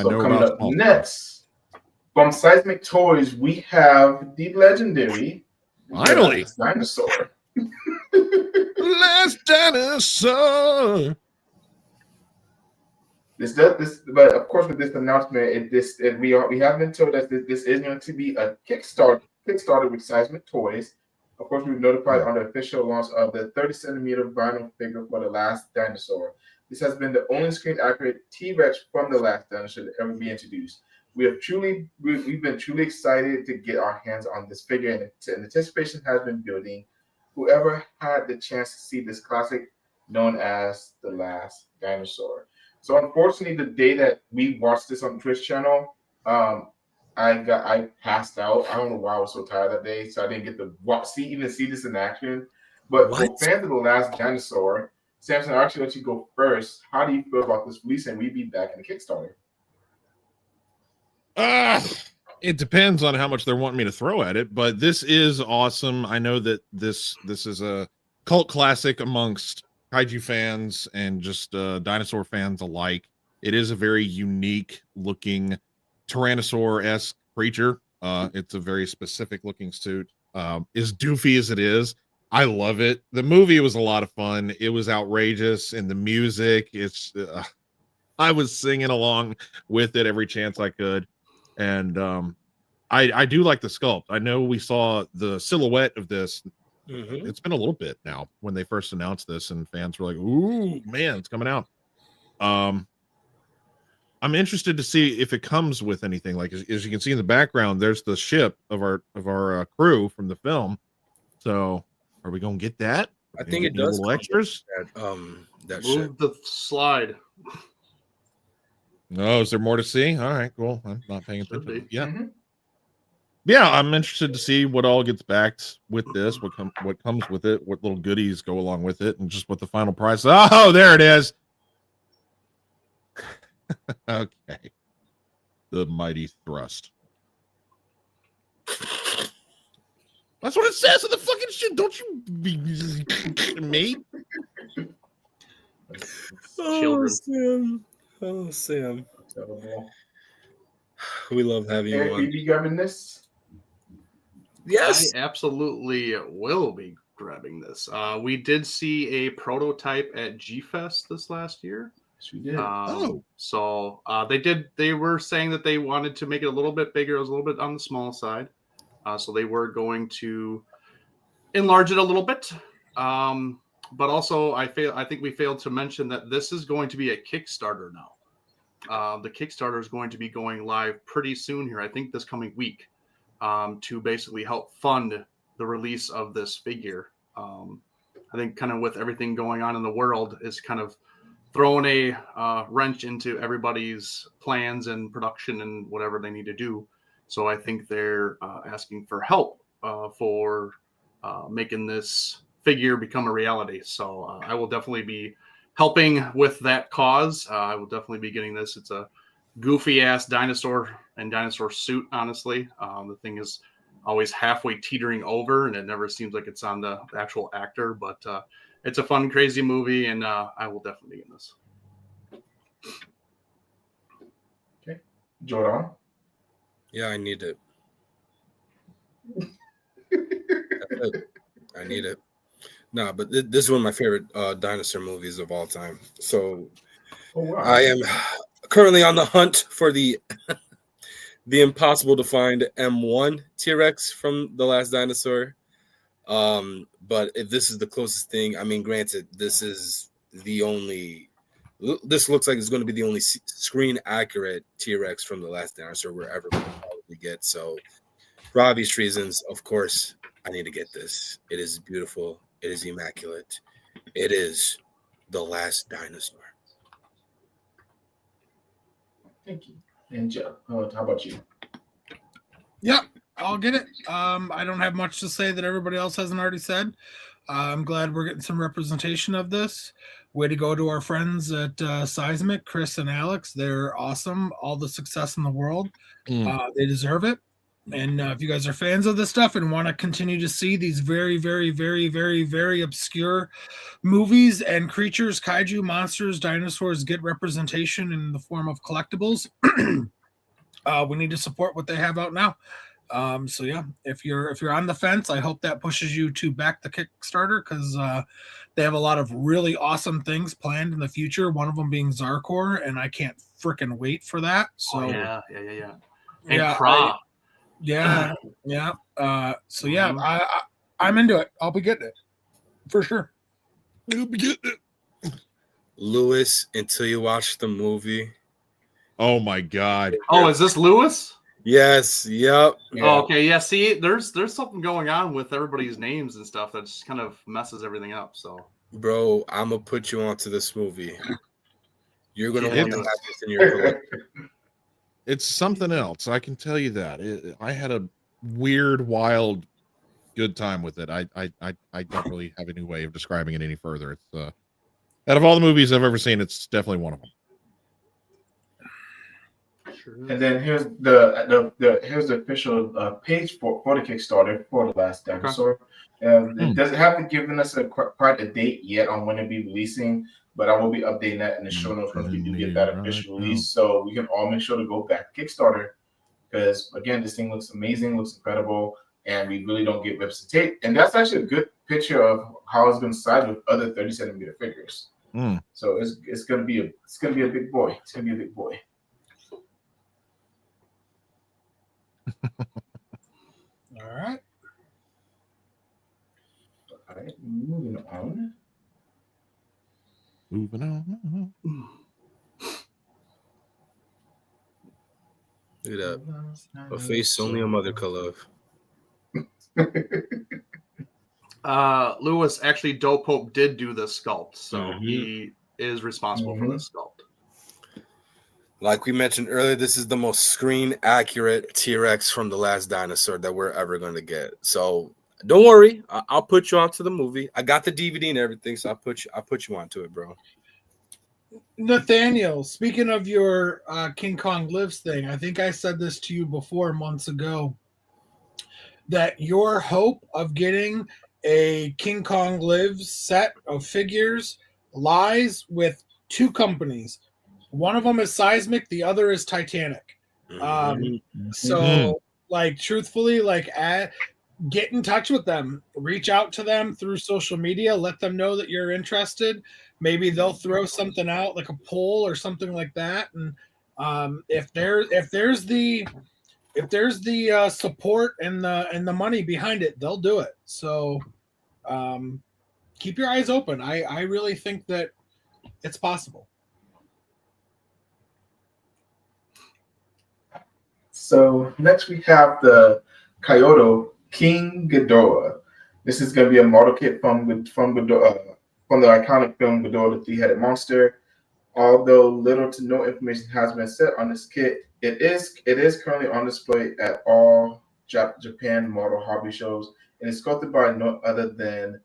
So coming up next from Seismic Toys, we have the legendary Last Dinosaur. Last Dinosaur. But of course, with this announcement, we have been told that this is going to be a Kickstarter with Seismic Toys. Of course, we were notified on the official launch of the 30-centimeter vinyl figure for the Last Dinosaur. This has been the only screen-accurate T-Rex from the Last Dinosaur to ever be introduced. We've been truly excited to get our hands on this figure, and anticipation has been building. Whoever had the chance to see this classic known as the Last Dinosaur. So unfortunately, the day that we watched this on the Twitch channel, I passed out. I don't know why I was so tired that day, so I didn't get to see this in action. But for fans of the Last Dinosaur, Samson, I'll actually let you go first. How do you feel about this release, and we be back in the Kickstarter? It depends on how much they're wanting me to throw at it, but this is awesome. I know that this is a cult classic amongst kaiju fans and just dinosaur fans alike. It is a very unique looking Tyrannosaur-esque creature. It's a very specific looking suit. As doofy as it is, I love it. The movie was a lot of fun. It was outrageous, and the music, I was singing along with it every chance I could. And I do like the sculpt. I know we saw the silhouette of this. It's been a little bit now when they first announced this, and fans were like, "Ooh, man, it's coming out." I'm interested to see if it comes with anything. Like as you can see in the background, there's the ship of our crew from the film. So, are we gonna get that? I think it does. Little extras. That Move the slide. No, is there more to see? All right, cool. I'm not paying attention. Yeah. Mm-hmm. Yeah, I'm interested to see what all gets backed with this, what comes with it, what little goodies go along with it, and just what the final price. Oh, there it is. Okay. The mighty thrust. That's what it says in the fucking shit. Don't you be me? Children. Oh, Sam. We love having you on. Are you grabbing this? Yes. I absolutely will be grabbing this. We did see a prototype at G-Fest this last year. Yes, we did. So they were saying that they wanted to make it a little bit bigger. It was a little bit on the small side. So they were going to enlarge it a little bit. But also, I think we failed to mention that this is going to be a Kickstarter now. The Kickstarter is going to be going live pretty soon here. I think this coming week, to basically help fund the release of this figure. I think kind of with everything going on in the world is kind of throwing a wrench into everybody's plans and production and whatever they need to do. So I think they're asking for help for making this figure become a reality. So I will definitely be helping with that cause. I will definitely be getting this. It's a goofy ass dinosaur and dinosaur suit. Honestly, the thing is always halfway teetering over, and it never seems like it's on the actual actor. But it's a fun, crazy movie, and I will definitely be in this. Okay, Jordan. Yeah, I need it. I need it. No, but this is one of my favorite dinosaur movies of all time. So I am currently on the hunt for the the impossible to find M1 T-Rex from The Last Dinosaur. But if this is the closest thing, I mean, granted, this is the only. This looks like it's going to be the only screen accurate T-Rex from The Last Dinosaur we're ever going to probably get. So, for obvious reasons, of course, I need to get this. It is beautiful. It is immaculate. It is The Last Dinosaur. Thank you. And Joe, how about you? Yep, I'll get it. I don't have much to say that everybody else hasn't already said. I'm glad we're getting some representation of this. Way to go to our friends at Seismic, Chris and Alex. They're awesome. All the success in the world. They deserve it. And if you guys are fans of this stuff and want to continue to see these very, very, very, very, very obscure movies and creatures, kaiju, monsters, dinosaurs get representation in the form of collectibles, we need to support what they have out now. So yeah, if you're on the fence, I hope that pushes you to back the Kickstarter, because they have a lot of really awesome things planned in the future. One of them being Zarkor, and I can't freaking wait for that. So yeah. And Kra. Yeah. So yeah, I'm into it. I'll be getting it for sure. You'll be getting it. Lewis, until you watch the movie. Oh my God. Oh, is this Lewis? Yes. Yep. Yeah. Oh, okay. Yeah. See, there's something going on with everybody's names and stuff that just kind of messes everything up. So, bro, I'm gonna put you onto this movie. You're gonna want to have this in your collection. It's something else. I can tell you that. I had a weird, wild, good time with it. I don't really have any way of describing it any further. It's out of all the movies I've ever seen, it's definitely one of them. And then here's the official page for the Kickstarter for The Last Dinosaur. It doesn't have to give us quite a date yet on when it'll be releasing, but I will be updating that in the show notes once we do get that official release, so we can all make sure to go back to Kickstarter, because again, this thing looks amazing, looks incredible, and we really don't get rips to tape. And that's actually a good picture of how it's going to side with other 30cm figures. So it's gonna be a big boy. It's gonna be a big boy. All right. All right, moving on. Look at that. A face only a mother could love. Lewis, actually, Dope Hope did do the sculpt, so he is responsible for this sculpt. Like we mentioned earlier, this is the most screen accurate T-Rex from The Last Dinosaur that we're ever going to get. So don't worry, I'll put you onto the movie. I got the DVD and everything, so I'll put you onto it, bro. Nathaniel, speaking of your King Kong Lives thing, I think I said this to you before months ago, that your hope of getting a King Kong Lives set of figures lies with two companies. One of them is Seismic, the other is Titanic. So, like, truthfully, like, get in touch with them. Reach out to them through social media. Let them know that you're interested. Maybe they'll throw something out, like a poll or something like that. And if there's the support and the money behind it, they'll do it. So keep your eyes open. I really think that it's possible. So next we have the Kaiyodo King Ghidorah. This is going to be a model kit from the iconic film Ghidorah, the Three-Headed Monster. Although little to no information has been set on this kit, it is currently on display at all Japan model hobby shows, and it's sculpted by no other than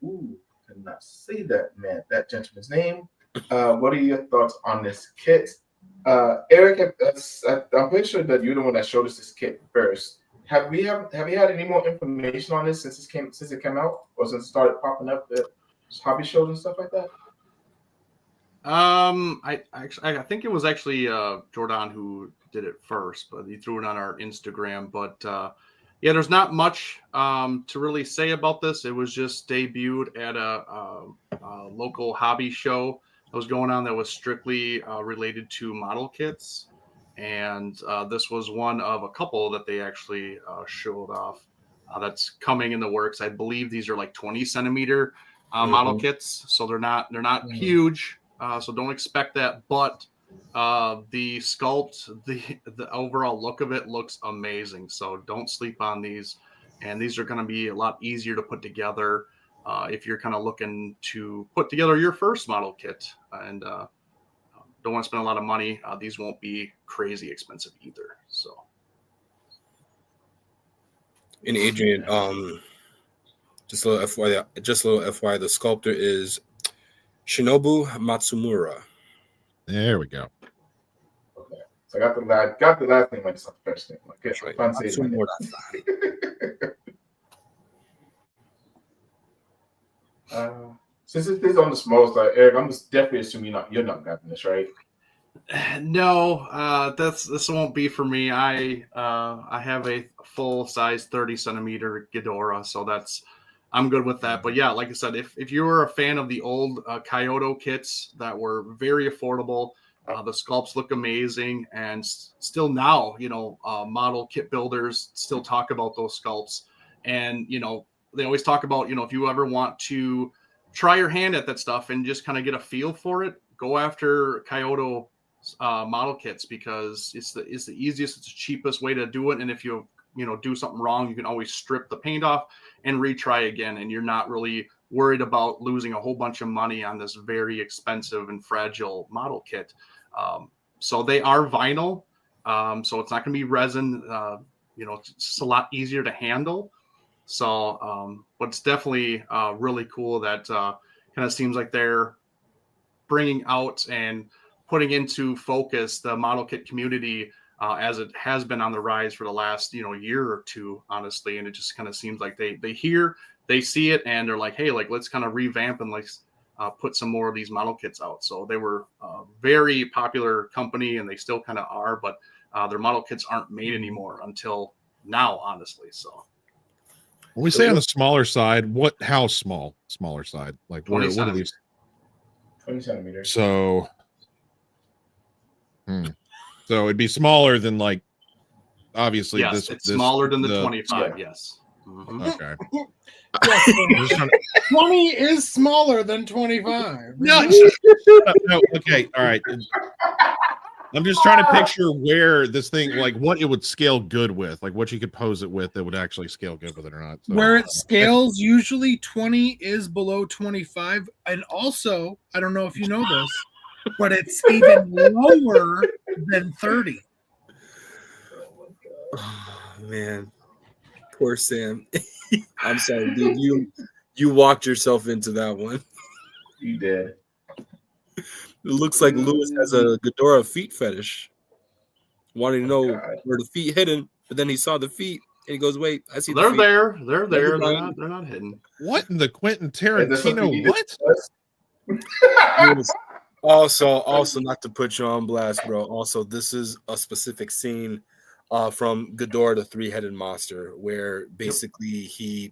cannot say that gentleman's name. What are your thoughts on this kit? Eric, I'm pretty sure that you're the one that showed us this kit first. Have you had any more information on this since it came out, or since it started popping up at hobby shows and stuff like that? I think it was actually Jordan who did it first, but he threw it on our Instagram. But yeah, there's not much to really say about this. It was just debuted at a local hobby show that was going on that was strictly related to model kits. and this was one of a couple that they actually showed off that's coming in the works. I believe these are like 20 centimeter model kits, so they're not huge, so don't expect that, but the sculpt, the overall look of it looks amazing, so don't sleep on these. And these are going to be a lot easier to put together if you're kind of looking to put together your first model kit and don't want to spend a lot of money. These won't be crazy expensive either. So, And Adrian, just a little FYI, the sculptor is Shinobu Matsumura. There we go. Okay, so I got the last name. I just have the first name. Okay, Right. fun saying my name. Since it is on the small side, Eric, I'm just definitely assuming you're not grabbing this, right? no, this won't be for me. I have a full size 30 centimeter Ghidorah, so I'm good with that. But yeah, like I said, if you were a fan of the old Kaiyodo kits that were very affordable, the sculpts look amazing, and still now, model kit builders still talk about those sculpts, and they always talk about, if you ever want to try your hand at that stuff and just kind of get a feel for it, go after Kaiyodo model kits, because it's the easiest, it's the cheapest way to do it. And if you do something wrong, you can always strip the paint off and retry again, and you're not really worried about losing a whole bunch of money on this very expensive and fragile model kit. So they are vinyl, so it's not going to be resin. It's just a lot easier to handle. So, but it's definitely really cool that kind of seems like they're bringing out and putting into focus the model kit community as it has been on the rise for the last year or two, honestly. And it just kind of seems like they see it, and they're like, hey, let's kind of revamp and put some more of these model kits out. So they were a very popular company, and they still kind of are, but their model kits aren't made anymore until now, honestly. So. When we say on the smaller side, how small? Smaller side, like what are these? 20 centimeters. So, so it'd be smaller than obviously yes, it's smaller than the 25. Yeah. Yes. Mm-hmm. Okay. Yes, 20 is smaller than 25. No, okay, all right. I'm just trying to picture where this thing, what it would scale good with, what you could pose it with that would actually scale good with it or not. So, where it scales, usually 20 is below 25. And also, I don't know if you know this, but it's even lower than 30. Oh, man. Poor Sam. I'm sorry, dude. You walked yourself into that one. You did. It looks like Lewis has a Ghidorah feet fetish. Wanting to know where the feet hidden, but then he saw the feet and he goes, "Wait, I see the feet." They're there. They're not hidden. What in the Quentin Tarantino? What? Also, not to put you on blast, bro. Also, this is a specific scene from Ghidorah, the three-headed monster, where basically he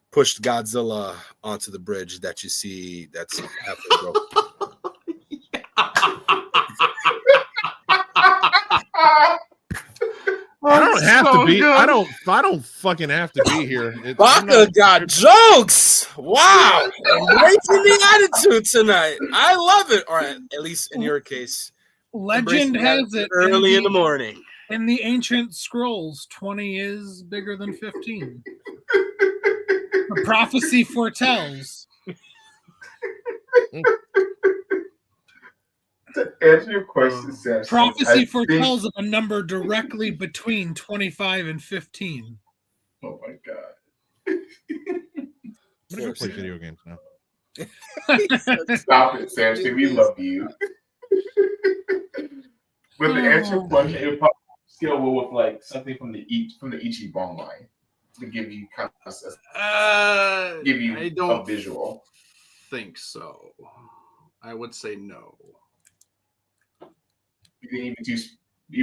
pushed Godzilla onto the bridge that you see. That's halfway broken. I don't have to be. Good. I don't fucking have to be here. Baka got jokes. Wow, embracing the attitude tonight. I love it. Or at least in your case, legend has it early in the morning. In the ancient scrolls, 20 is bigger than 15. The prophecy foretells. To answer your question, Sam, prophecy foretells of a number directly between 25 and 15. Oh my god! I'm gonna go play video games now. Stop it, Sam. We love you. But to answer your question, it would probably scale well with something from the Ichiban line to give you kind of a visual. Think so. I would say no. You think you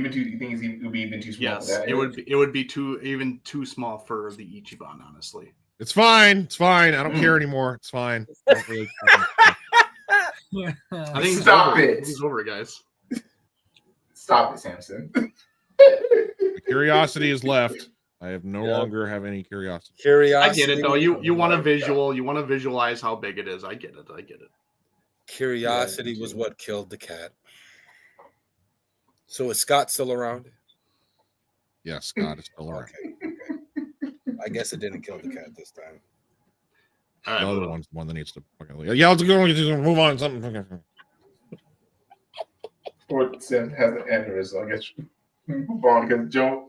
think it would be even too small? Yes, it would be too small for the Ichiban, honestly. It's fine. I don't care anymore. It's fine. I think Stop it. He's over, guys. Stop it, Samson. The curiosity is left. I have no longer have any curiosity. I get it though. You want a visual. You want to visualize how big it is. I get it. Curiosity was what killed the cat. So is Scott still around? Yes, Scott is still around. Okay. I guess it didn't kill the cat this time. The other one's the one that needs to fucking leave. Yeah, let's go. Move on. Something. Or Sam has an aneurysm. I guess move on because Joe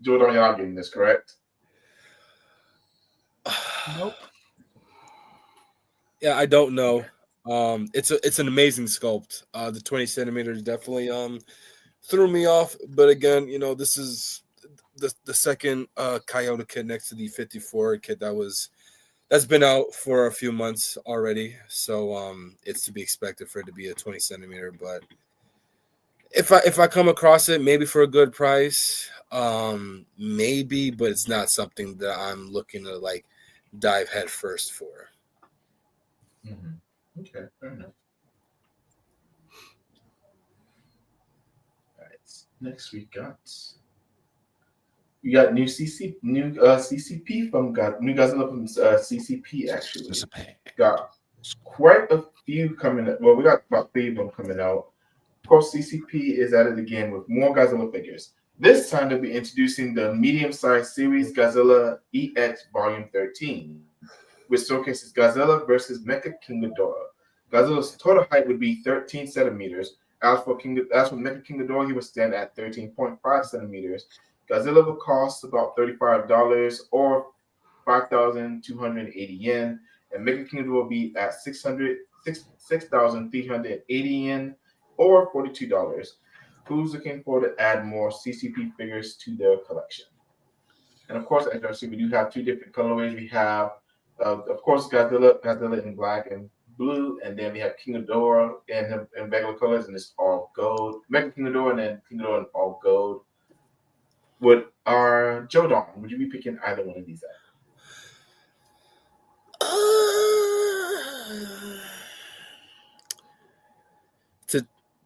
don't y'all getting this correct. Nope. Yeah, I don't know. It's an amazing sculpt. The 20 centimeters definitely threw me off. But again, this is the second Kaiyodo kit next to the 54 kit that's been out for a few months already. So it's to be expected for it to be a 20 centimeter. But if I come across it, maybe for a good price, maybe, but it's not something that I'm looking to like dive head first for. Mm-hmm. Okay, fair enough. All right. Next we got new CCP from new Godzilla from CCP actually. Got quite a few coming up. Well, we got about 3 of them coming out. Of course, CCP is at it again with more Godzilla figures. This time they'll be introducing the medium-sized series Godzilla EX Volume 13, which showcases Godzilla versus Mecha King Ghidorah. Godzilla's total height would be 13 centimeters. As for Mecha King Ghidorah, he would stand at 13.5 centimeters. Godzilla will cost about $35 or 5,280 yen, and Mecha King Ghidorah will be at 6,380 yen or $42. Who's looking forward to add more CCP figures to their collection? And of course, as you see, we do have 2 different colorways. We have, of course, Godzilla in black and blue, and then we have King Ghidorah in regular colors, and it's all gold. Mecha King Ghidorah and then King Ghidorah in all gold. Joe Don, would you be picking either one of these out?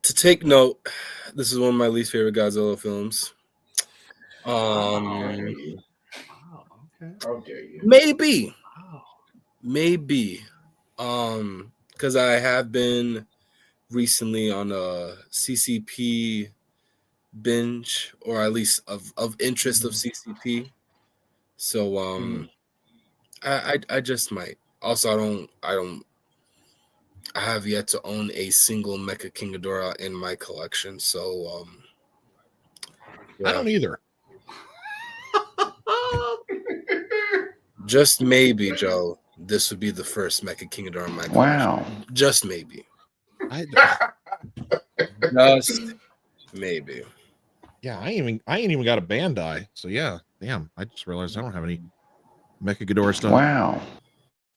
To take note, this is one of my least favorite Godzilla films. How dare you? How dare you? Maybe. Because I have been recently on a CCP binge, or at least of interest of CCP. So I just might. Also, I have yet to own a single Mecha King Ghidorah in my collection. So I don't either. Just maybe, Joe, this would be the first Mecha King Ghidorah in my collection. Wow. Just maybe. Just maybe. Yeah, I ain't even got a Bandai. So yeah, damn. I just realized I don't have any Mecha Ghidorah stuff. Wow.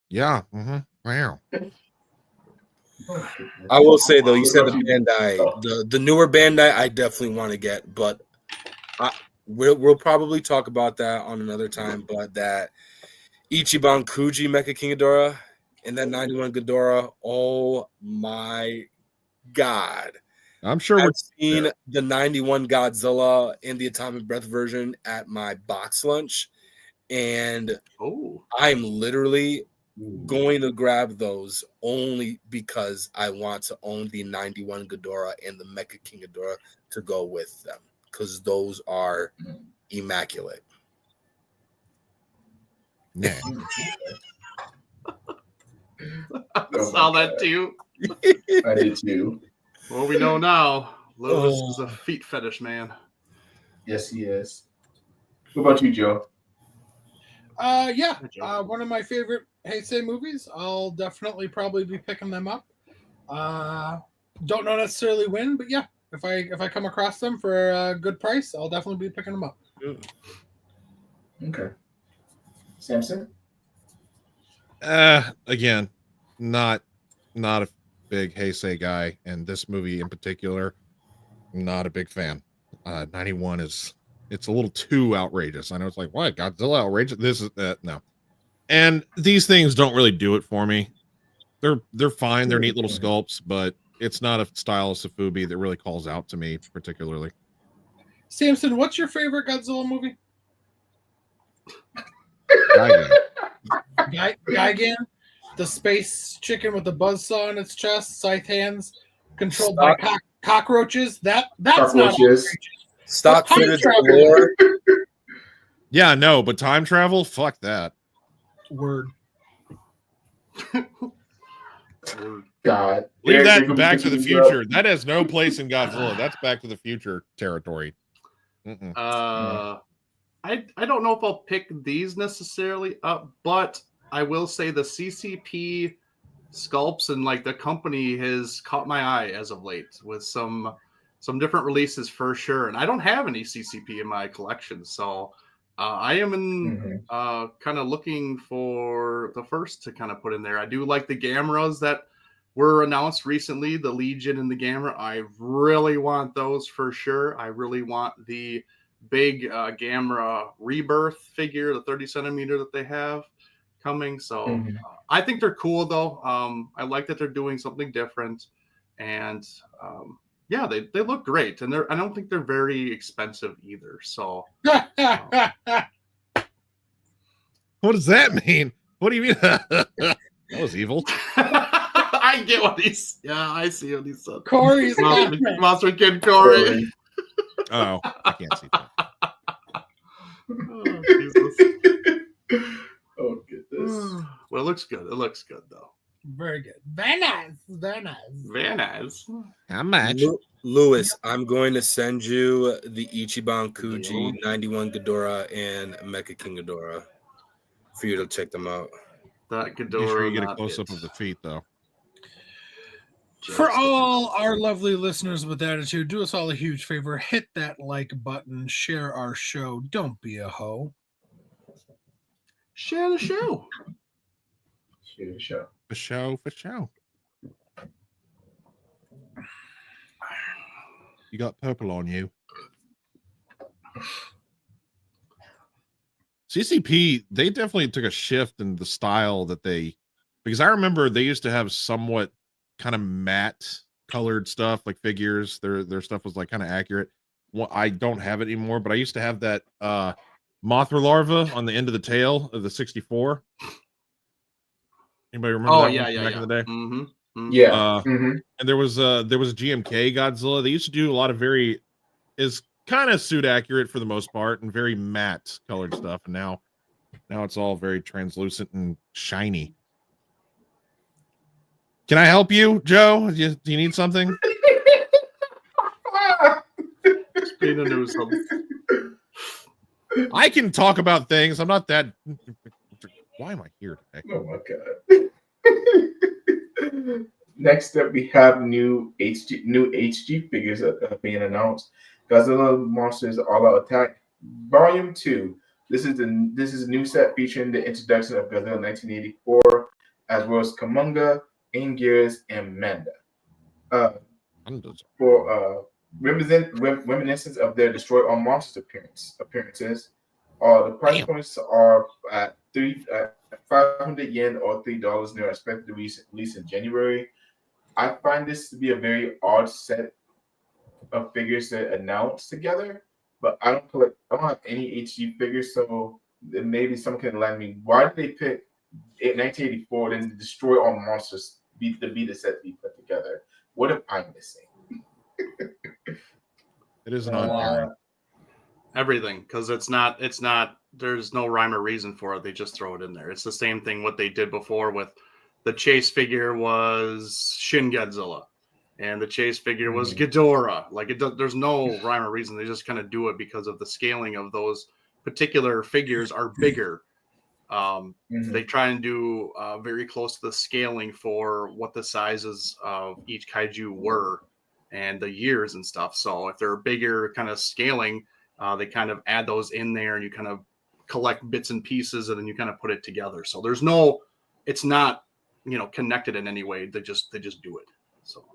Yeah. Mm-hmm. Wow. I will say though, you said the Bandai, the newer Bandai, I definitely want to get, but we'll probably talk about that on another time. But that Ichiban Kuji Mecha King Ghidorah and that 91 Ghidorah, oh my god! I'm sure I've seen the 91 Godzilla and the Atomic Breath version at my box lunch, and I'm literally going to grab those only because I want to own the 91 Ghidorah and the Mecha King Ghidorah to go with them, because those are immaculate. Yeah. I saw that too. I did too. Well, we know now. Lewis is a feet fetish man. Yes, he is. What about you, Joe? One of my favorite Heisei movies. I'll definitely probably be picking them up. Don't know necessarily when, but yeah, if I come across them for a good price, I'll definitely be picking them up. Okay. Samson? Again, not a big Heisei guy, and this movie in particular, not a big fan. 91 it's a little too outrageous. I know it's like, what, Godzilla outrageous? This is no. And these things don't really do it for me. They're fine. They're neat little sculpts, but it's not a style of Safubi that really calls out to me particularly. Samson, what's your favorite Godzilla movie? Gigan, the space chicken with the buzzsaw in its chest, scythe hands, controlled by cockroaches. That's Cockroaches. not Stock Time footage travel. galore. Yeah, no, but time travel, fuck that. Word. God. Leave Eric, that you're Back to gonna the pick these up. Future. That has no place in Godzilla. That's Back to the Future territory. Mm-mm. I don't know if I'll pick these necessarily up, but I will say the CCP sculpts and like the company has caught my eye as of late with some different releases for sure. And I don't have any CCP in my collection, so I am in kind of looking for the first to kind of put in there. I do like the Gameras that were announced recently, the Legion and the Gamera. I really want those for sure. I really want the big Gamera Rebirth figure, the 30 centimeter that they have coming. So I think they're cool though. I like that they're doing something different, and yeah, they look great, and I don't think they're very expensive either. So What does that mean? What do you mean? That was evil. I get what he's. Yeah, I see what he said. Corey's Monster Kid Corey. Oh, I can't see that. Oh, Jesus. Oh, goodness. Well, it looks good. It looks good though. Very good. Very nice. Very nice. Very nice. How much? Lewis, I'm going to send you the Ichiban Kuji 91 Ghidorah and Mecha King Ghidorah for you to check them out. That Be Ghidorah. sure you get a close up of the feet, though. For all our lovely listeners with attitude, do us all a huge favor. Hit that like button. Share our show. Don't be a hoe. Share the show. Share the show. For show, for show. You got purple on you. CCP, they definitely took a shift in the style that because I remember they used to have somewhat kind of matte colored stuff, like figures. Their stuff was like kind of accurate. Well, I don't have it anymore, but I used to have that Mothra larva on the end of the tail of the 64. Anybody remember that one from back in the day? Mm-hmm. Mm-hmm. Yeah. And there was a GMK Godzilla. They used to do a lot of is kind of suit accurate for the most part and very matte colored stuff. And now it's all very translucent and shiny. Can I help you, Joe? Do you need something? I can talk about things. I'm not that. Why am I here today? Oh my god. Next up, we have new HG figures that are being announced. Godzilla Monsters All Out Attack Volume 2. This is a new set featuring the introduction of Godzilla 1984, as well as Kamunga, Anguirus, and Manda. For reminiscence of their Destroy All Monsters appearances. The price points are at 500 yen or $3. They're expected to release in January. I find this to be a very odd set of figures to announce together, but I don't have any HG figures, so maybe someone can enlighten me. Why did they pick 1984 then Destroy All Monsters be the set to be put together? What am I missing? It is not everything, because it's not there's no rhyme or reason for it. They just throw it in there. It's the same thing what they did before with the chase figure was Shin Godzilla, and the chase figure was Ghidorah. Like there's no rhyme or reason. They just kind of do it because of the scaling of those particular figures are bigger. They try and do very close to the scaling for what the sizes of each kaiju were and the years and stuff. So if they're bigger kind of scaling, they kind of add those in there and you kind of collect bits and pieces and then you kind of put it together. So it's not, connected in any way. They just do it. So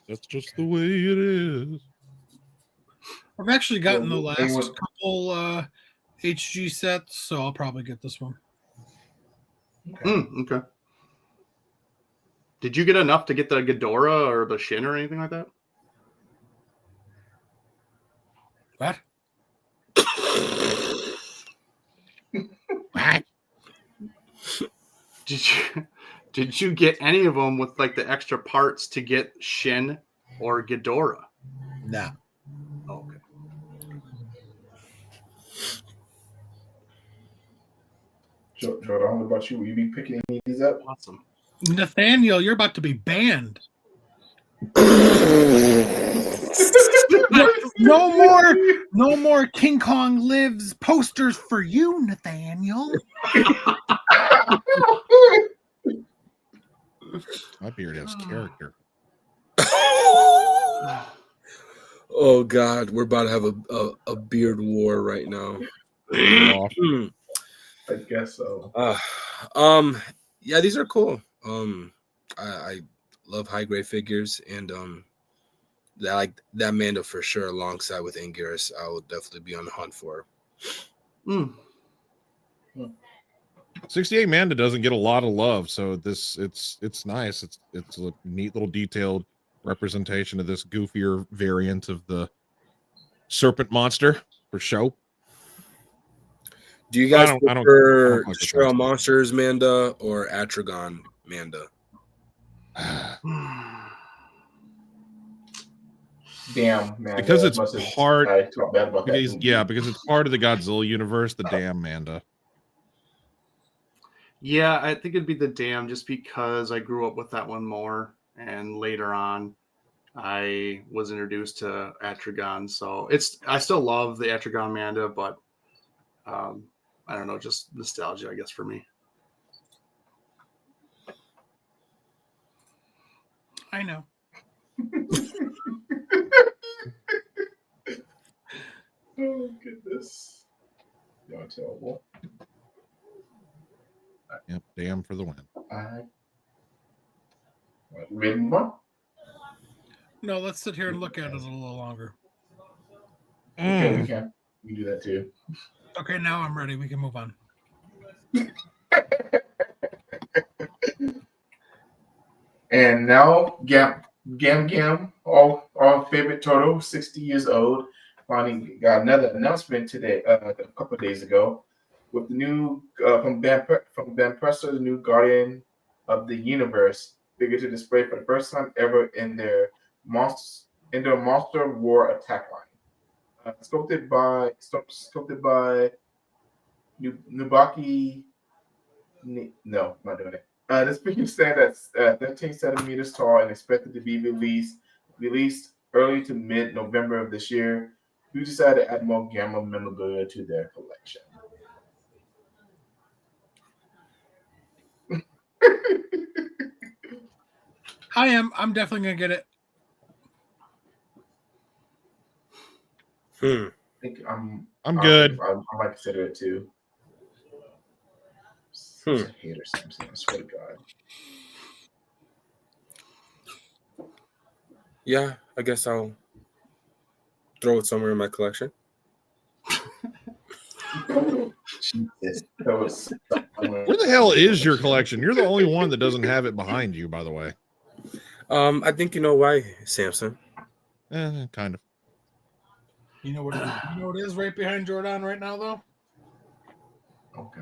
that's just the way it is. I've actually gotten the last couple HG sets, so I'll probably get this one. Okay. Did you get enough to get the Ghidorah or the Shin or anything like that? What? What? Did you get any of them with like the extra parts to get Shin or Ghidorah? No. Okay. Jordan, what about you? Will you be picking any of these up? Awesome. Nathaniel, you're about to be banned. No more King Kong Lives posters for you, Nathaniel. My beard has character. Oh God, we're about to have a beard war right now. I guess so. Yeah, these are cool. I love high grade figures, and that Manda for sure, alongside with Anguirus, I will definitely be on the hunt for. 68 Manda doesn't get a lot of love, so it's nice. It's a neat little detailed representation of this goofier variant of the serpent monster for show. Do you guys prefer like Trail Monsters Manda or Atragon Manda? Damn, man. Because it's part. I talk bad about because, that. yeah, because it's part of the Godzilla universe. The damn Manda. Yeah, I think it'd be the Dam, just because I grew up with that one more, and later on, I was introduced to Atragon. So I still love the Atragon Manda, but I don't know, just nostalgia, I guess, for me. I know. Oh goodness, y'all terrible. Yep, damn for the win. Ready to move on? No, let's sit here and look at it a little longer. Okay, we can. We do that too. Okay, now I'm ready. We can move on. And now, Gam, our favorite turtle, 60 years old, finally got another announcement today, a couple of days ago, with the new from banpresto, the new Guardian of the Universe figure to display for the first time ever in their Monster War attack line. Sculpted by Nubaki. No, I'm not doing it. This figure stands at 13 centimeters tall and expected to be released early to mid-November of this year. We decided to add more Gamma memorabilia to their collection. I'm definitely gonna get it. I think I'm good. I might consider it too. Such a hater, Simpson. I swear to God. Yeah, I guess I'll throw it somewhere in my collection. Jesus, that was Where the hell is your collection? You're the only one that doesn't have it behind you, by the way. I think you know why, Samson. Kind of. You know what it is right behind Jordan right now, though? okay.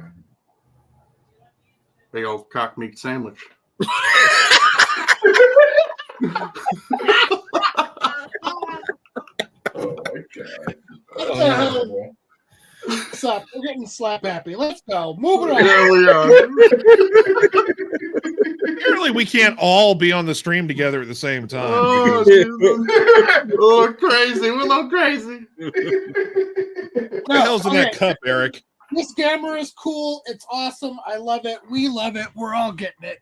Big old cock meat sandwich. Oh my God. Oh. Stop. We're getting slap happy. Let's go. Move it on. There we are. Apparently, we can't all be on the stream together at the same time. Oh, we're a little crazy. We're a little crazy. What the hell's in that cup, Eric? This Gamera is cool. It's awesome. I love it. We love it. We're all getting it.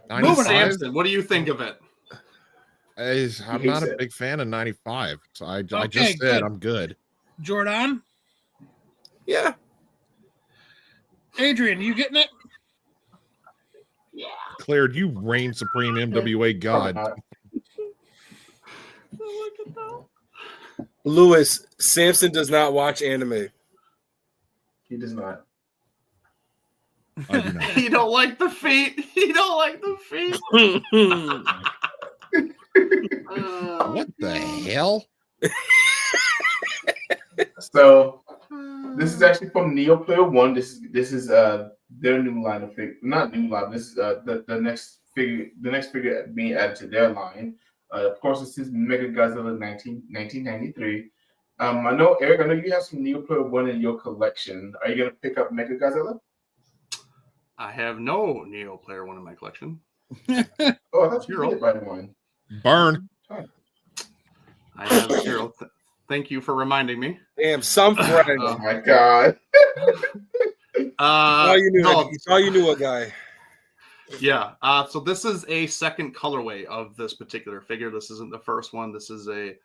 Samson, what do you think of it? I'm not a big fan of 95. So I just said good. I'm good. Jordan? Yeah. Adrian, you getting it? Yeah. Declared you reign supreme MWA god. Look at that. Lewis, Samson does not watch anime. He does not. I do not. He don't like the feet. He don't like the feet. What the hell? So this is actually from Neo Player One. This is their new line of figure, not new line. This is the next figure being added to their line. Of course, this is Mega Godzilla 1993. I know, Eric. I know you have some Neo Player One in your collection. Are you gonna pick up Mega Godzilla? I have no Neo Player One in my collection. Oh, I thought you did buy one. Burn. I have zero. Thank you for reminding me. Damn, some friend. Oh my god. All you knew a guy. Yeah. So this is a second colorway of this particular figure. This isn't the first one. This is a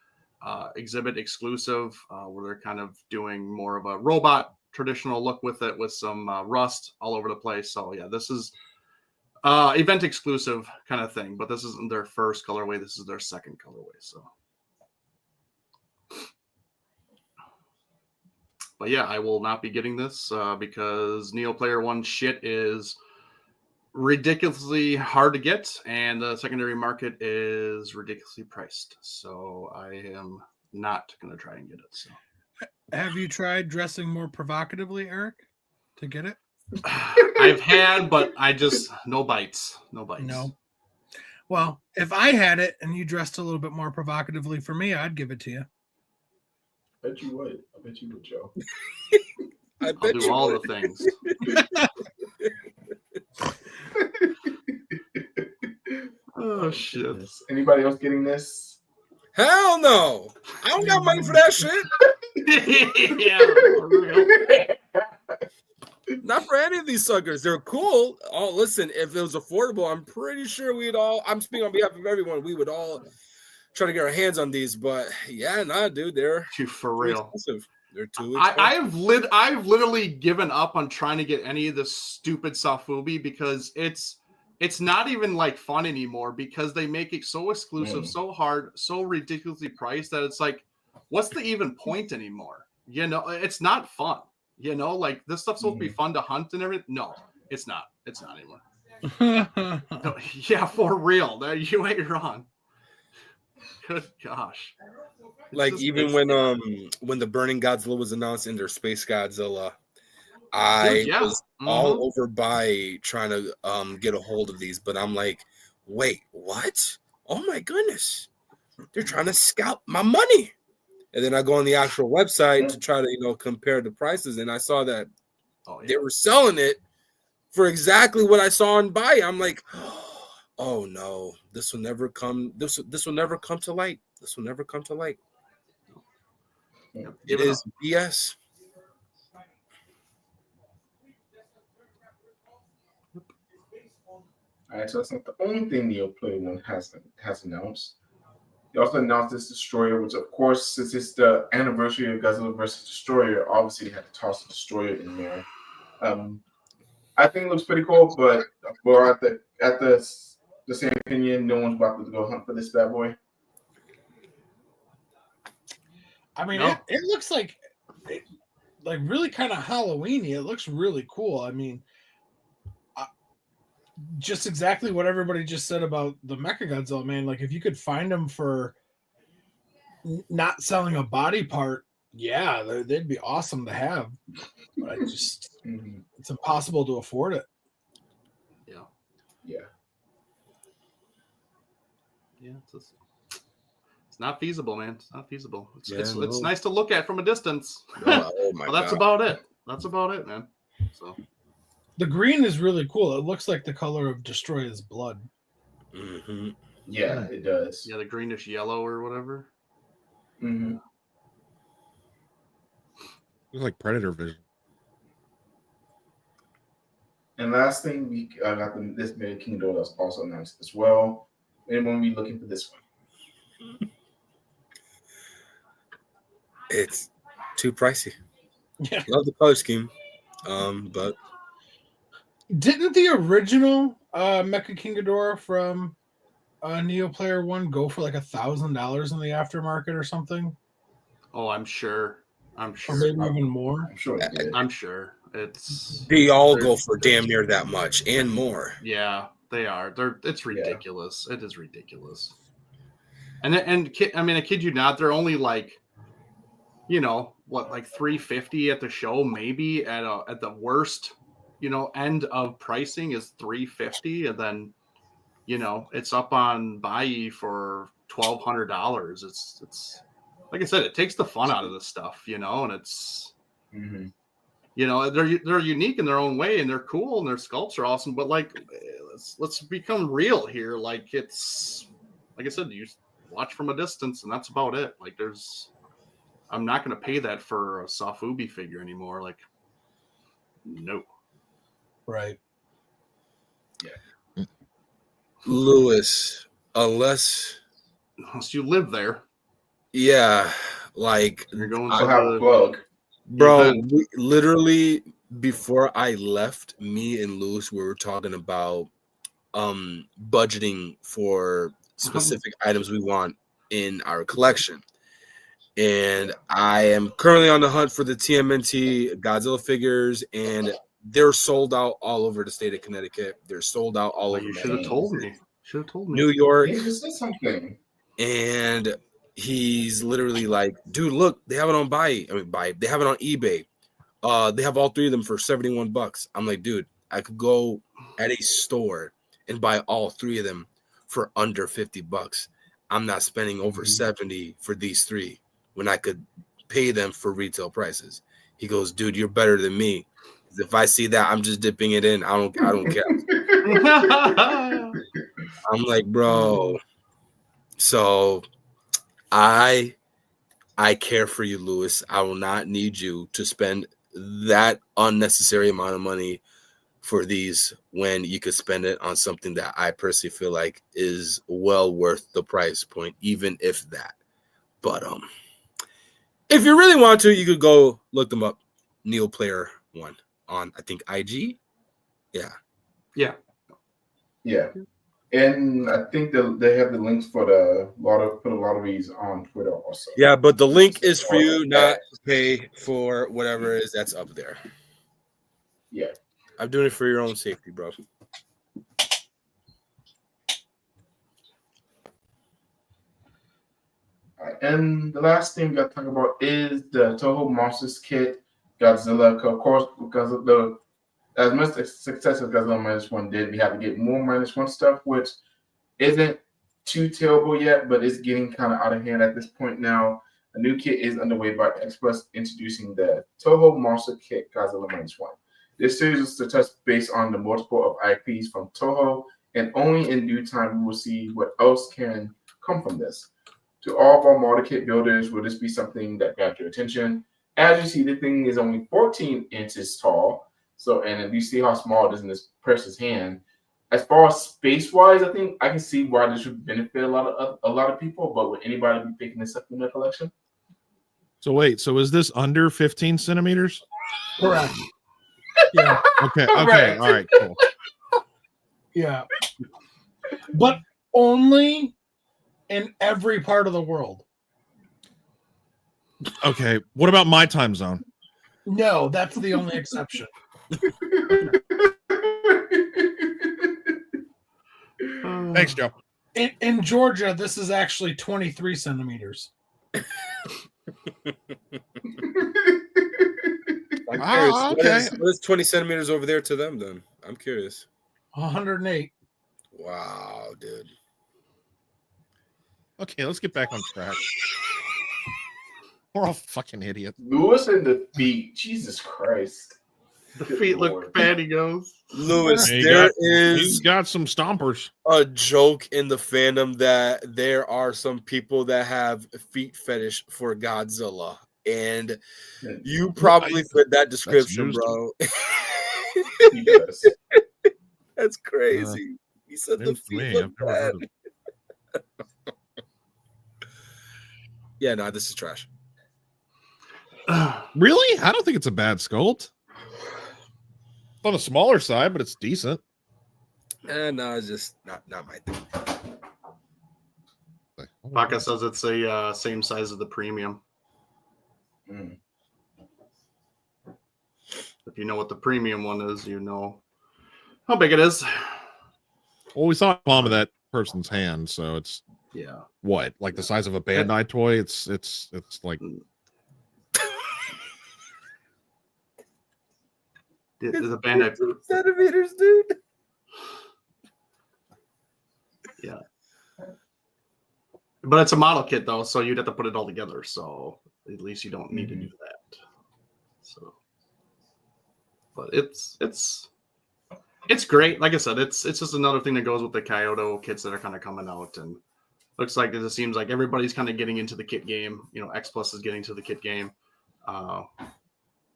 exhibit exclusive where they're kind of doing more of a robot traditional look with it, with some rust all over the place. So yeah, this is event exclusive kind of thing, but this isn't their first colorway. This is their second colorway. So, but yeah, I will not be getting this because Neo Player One shit is ridiculously hard to get, and the secondary market is ridiculously priced. So I am not going to try and get it. So, have you tried dressing more provocatively, Eric, to get it? I've had, but I just no bites. No. Well, if I had it and you dressed a little bit more provocatively for me, I'd give it to you. I bet you would. I bet you would, Joe. I'll do all the things. Oh shit! Anybody else getting this? Hell no! I don't got money for that shit. Yeah, for real. Not for any of these suckers. They're cool. Oh, listen, if it was affordable, I'm pretty sure I'm speaking on behalf of everyone, we would all try to get our hands on these. But yeah, nah, dude, they're too for real. Expensive. They're too expensive. I've literally given up on trying to get any of this stupid Safubi because it's not even like fun anymore because they make it so exclusive, so hard, so ridiculously priced that it's like, what's the even point anymore? You know, it's not fun. You know, like this stuff's supposed to be fun to hunt and everything. No, it's not. It's not anymore. No, yeah, for real. You ain't wrong. Good gosh. Like even when the Burning Godzilla was announced in their Space Godzilla, I was all over by trying to get a hold of these, but I'm like, wait, what? Oh my goodness. They're trying to scalp my money. And then I go on the actual website to try to, compare the prices, and I saw that they were selling it for exactly what I saw on buy. I'm like, oh no, this will never come. This will never come to light. This will never come to light. It is BS. All right, so that's not the only thing Neo Player One has announced. They also announced this Destroyer, which, of course, since it's the anniversary of Godzilla vs. Destroyer, obviously they had to toss the Destroyer in there. I think it looks pretty cool, but we're at the same opinion. No one's about to go hunt for this bad boy. I mean, it looks like really kind of Halloween-y. It looks really cool. I mean, just exactly what everybody just said about the Mechagodzilla, man. Like, if you could find them for not selling a body part, yeah, they'd be awesome to have. But I just, it's impossible to afford it. Yeah. It's not feasible, man. It's not feasible. It's nice to look at from a distance. Oh my but that's about it. That's about it, man. So. The green is really cool. It looks like the color of Destroyer's blood. Mm-hmm. Yeah, it does. Yeah, the greenish yellow or whatever. Mm-hmm. Looks like Predator vision. And last thing, we got this Mega Kingdom that's also announced as well. Anyone be looking for this one? It's too pricey. Yeah. Love the color scheme, but didn't the original Mecha King Ghidorah from Neo Player One go for like $1,000 in the aftermarket or something? Oh, I'm sure. Or maybe even more. I'm sure. I'm sure. They all go for damn near that much and more. Yeah, they are. It's ridiculous. It is ridiculous. And I mean, I kid you not, they're only like, like $350 at the show, maybe at the worst, end of pricing is $350, and then it's up on Buy for $1,200. It's like I said, it takes the fun out of this stuff, and it's they're unique in their own way, and they're cool, and their sculpts are awesome, but like let's become real here. Like, it's like I said, you watch from a distance, and that's about it. Like, I'm not going to pay that for a Sofubi figure anymore. Like, no. Right. Yeah. Lewis, unless you live there. Yeah, like you're going to have a plug. Bro, literally before I left, me and Lewis we were talking about budgeting for specific items we want in our collection. And I am currently on the hunt for the TMNT Godzilla figures, and they're sold out all over the state of Connecticut. They're sold out all over. You should have told me. New York. He just said something. And he's literally like, dude, look, they have it on they have it on eBay. They have all three of them for $71. I'm like, dude, I could go at a store and buy all three of them for under $50. I'm not spending over 70 for these three when I could pay them for retail prices. He goes, dude, you're better than me. If I see that, I'm just dipping it in. I don't care. I'm like, bro. So I care for you, Lewis. I will not need you to spend that unnecessary amount of money for these when you could spend it on something that I personally feel like is well worth the price point, even if that. But if you really want to, you could go look them up. Neil Player 1 on, I think, IG. Yeah. And I think they have the links for the lotteries on Twitter also. Yeah, but the link is for you not to pay for whatever it is that's up there. Yeah. I'm doing it for your own safety, bro. All right, and the last thing we got to talk about is the Toho Monsters kit, Godzilla. Of course, because of as much success as Godzilla -1 did, we have to get more -1 stuff, which isn't too terrible yet, but it's getting kind of out of hand at this point now. A new kit is underway by Express, introducing the Toho Monster Kit Godzilla -1. This series is to touch base on the multiple of IPs from Toho, and only in due time we will see what else can come from this. To all of our model kit builders, will this be something that got your attention? As you see, the thing is only 14 inches tall. So, and if you see how small it is in this person's hand, as far as space-wise, I think I can see why this would benefit a lot of people. But would anybody be picking this up in their collection? So wait, so is this under 15 centimeters? Correct. Yeah. Okay. Right. All right. Cool. Yeah. But only in every part of the world. Okay. What about my time zone? No, that's the only exception. Thanks, Joe. In Georgia, this is actually 23 centimeters. I'm curious. Okay. What is 20 centimeters over there to them then? I'm curious. 108. Wow, dude. Okay, let's get back on track. We're all fucking idiots. Lewis and the feet. Jesus Christ. The feet look pantyhose. Lewis, He's got some stompers. A joke in the fandom that there are some people that have feet fetish for Godzilla. And you probably fit that description, bro. He does. That's crazy. He said the feet look bad. Yeah, no, this is trash. Really? I don't think it's a bad sculpt. It's on the smaller side, but it's decent. No, it's just not my thing. Baka says it's a same size as the premium. If you know what the premium one is, you know how big it is. Well, we saw the palm of that person's hand, so it's what, like the size of a Bandai toy? It's like the Bandai centimeters, dude. Yeah. But it's a model kit though, so you'd have to put it all together. So at least you don't need to do that. So, but it's great. Like I said, it's just another thing that goes with the Kaiyodo kits that are kind of coming out, and looks like it seems like everybody's kind of getting into the kit game. You know, X Plus is getting to the kit game.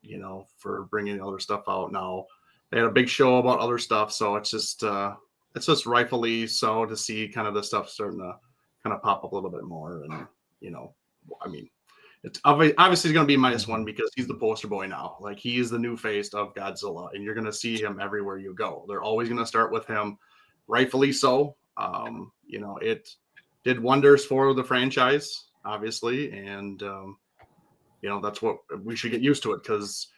You know, for bringing other stuff out now. They had a big show about other stuff, so it's just rightfully so to see kind of the stuff starting to kind of pop up a little bit more. And you know, I mean, it's obviously going to be -1 because he's the poster boy now. Like, he is the new face of Godzilla, and you're going to see him everywhere you go. They're always going to start with him, rightfully so. You know, it did wonders for the franchise, obviously, and you know, that's what we should get used to it, because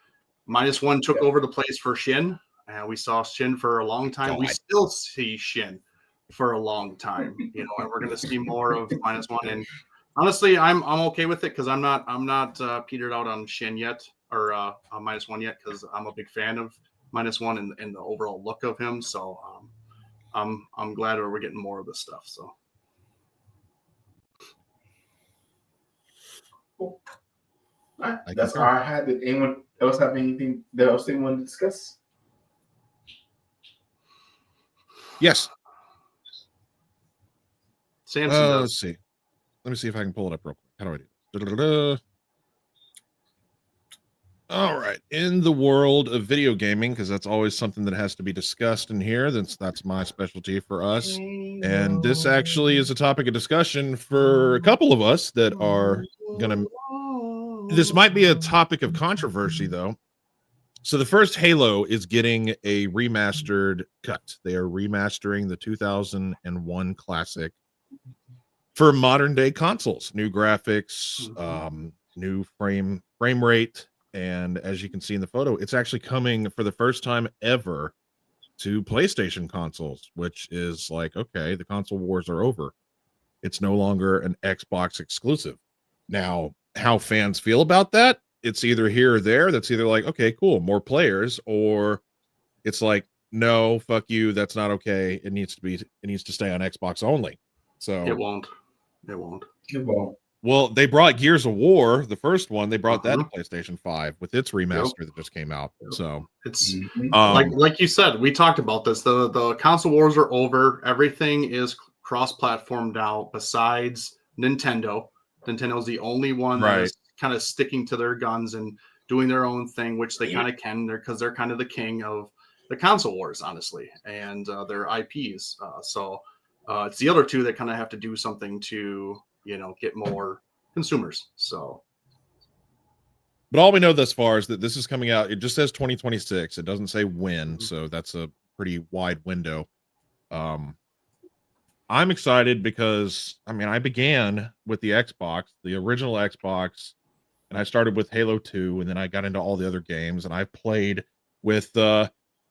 -1 took over the place for Shin, and we saw Shin for a long time. We still see Shin for a long time, you know, and we're going to see more of -1. And honestly, I'm okay with it, because I'm not petered out on Shin yet, or on -1 yet, because I'm a big fan of -1 and the overall look of him. So I'm glad we're getting more of this stuff. So. Cool. All right, that's all I had. Did anyone else have anything else they want to discuss? Yes. Samson let's see. Let me see if I can pull it up real quick. How do I do this? All right. In the world of video gaming, because that's always something that has to be discussed in here, that's my specialty for us. And this actually is a topic of discussion for a couple of us that are going to... This might be a topic of controversy, though. So the first Halo is getting a remastered cut. They are remastering the 2001 classic for modern day consoles, new graphics, new frame rate, and as you can see in the photo, it's actually coming for the first time ever to PlayStation consoles, which is like, okay, the console wars are over. It's no longer an Xbox exclusive. Now, how fans feel about that, it's either here or there. That's either like, okay, cool, more players, or it's like, no, fuck you, that's not okay. It needs to stay on Xbox only. So it won't. Well, they brought Gears of War, the first one, they brought that to PlayStation 5 with its remaster that just came out. So it's like you said, we talked about this. The console wars are over. Everything is cross-platform now, besides Nintendo. Nintendo's the only one that is kind of sticking to their guns and doing their own thing, which they kind of can, because they're kind of the king of the console wars, honestly, and their IPs. So it's the other two that kind of have to do something to, you know, get more consumers. So, but all we know thus far is that this is coming out. It just says 2026. It doesn't say when, so that's a pretty wide window. I'm excited because, I mean, I began with the Xbox, the original Xbox, and I started with Halo 2, and then I got into all the other games, and I played with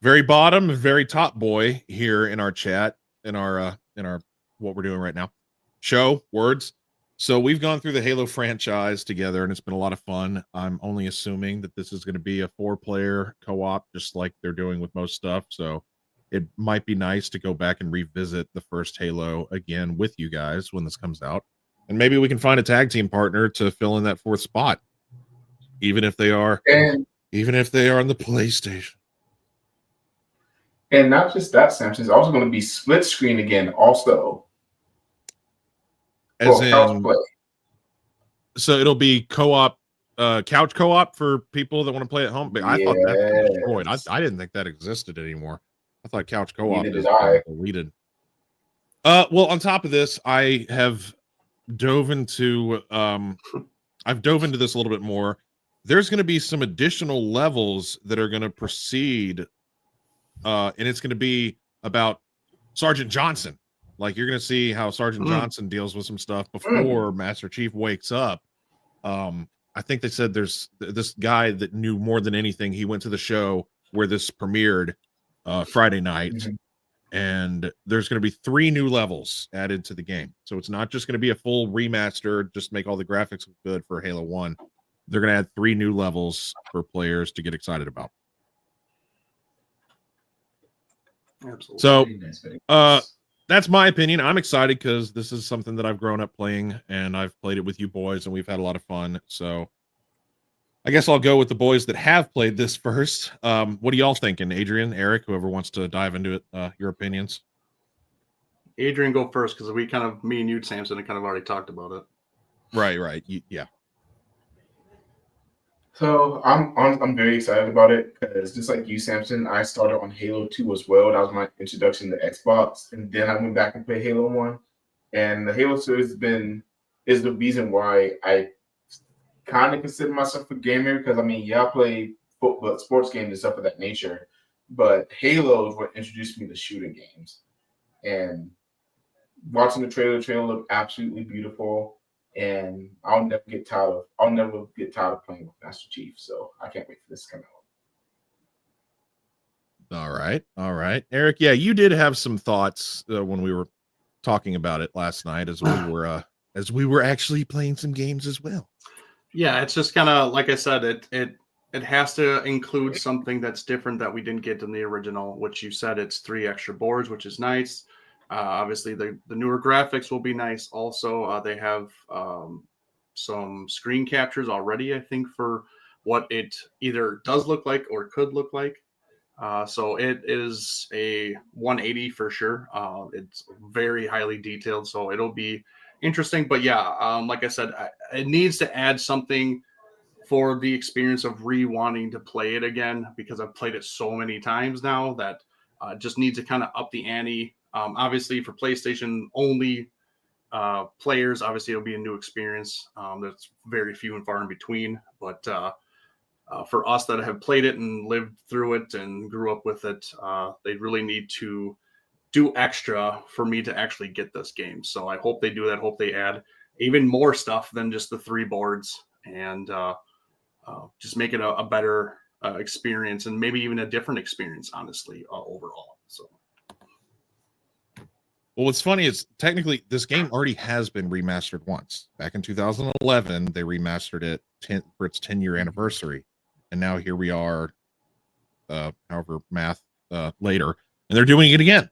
very bottom and very top boy here in our chat, in our what we're doing right now, show words. So we've gone through the Halo franchise together, and it's been a lot of fun. I'm only assuming that this is going to be a 4-player co-op, just like they're doing with most stuff. So it might be nice to go back and revisit the first Halo again with you guys when this comes out. And maybe we can find a tag team partner to fill in that 4th spot, even if they are on the PlayStation. And not just that, Samson, it's also going to be split screen again, also. As in, so it'll be co-op, couch co-op for people that want to play at home. But I thought that was destroyed. I didn't think that existed anymore. I thought couch co-op is deleted. Well, on top of this, I have dove into this a little bit more. There's going to be some additional levels that are going to proceed, and it's going to be about Sergeant Johnson. Like, you're going to see how Sergeant Johnson deals with some stuff before Master Chief wakes up. I think they said there's this guy that knew more than anything. He went to the show where this premiered Friday night, and there's going to be 3 new levels added to the game. So it's not just going to be a full remaster, just make all the graphics look good for Halo 1. They're going to add 3 new levels for players to get excited about. Absolutely. So that's my opinion. I'm excited because this is something that I've grown up playing, and I've played it with you boys, and we've had a lot of fun. So I guess I'll go with the boys that have played this first. What are y'all thinking? Adrian, Eric, whoever wants to dive into it, your opinions. Adrian, go first, because me and you, Samson, have kind of already talked about it. Right. Yeah. So I'm very excited about it because just like you, Samson, I started on Halo 2 as well. That was my introduction to Xbox, and then I went back and played Halo 1. And the Halo series is the reason why I kind of consider myself a gamer, because I play football, sports games and stuff of that nature, but Halo is what introduced me to shooting games. And watching the trailer looked absolutely beautiful. And I'll never get tired of playing with Master Chief. So I can't wait for this to come out. All right, Eric. Yeah, you did have some thoughts when we were talking about it last night, as we were actually playing some games as well. Yeah, it's just kind of like I said. It has to include something that's different that we didn't get in the original, which you said it's 3 extra boards, which is nice. Obviously, the newer graphics will be nice. Also, they have some screen captures already, I think, for what it either does look like or could look like. So it is a 180 for sure. It's very highly detailed, so it'll be interesting. But yeah, like I said, it needs to add something for the experience of wanting to play it again, because I've played it so many times now that just needs to kind of up the ante. Obviously, for PlayStation only players, obviously it'll be a new experience. That's very few and far in between. But for us that have played it and lived through it and grew up with it, they really need to do extra for me to actually get this game. So I hope they do that. Hope they add even more stuff than just the 3 boards, and just make it a better experience, and maybe even a different experience, honestly, overall. So. Well, what's funny is technically this game already has been remastered once. Back in 2011, they remastered it for its 10-year anniversary. And now here we are, however math later, and they're doing it again.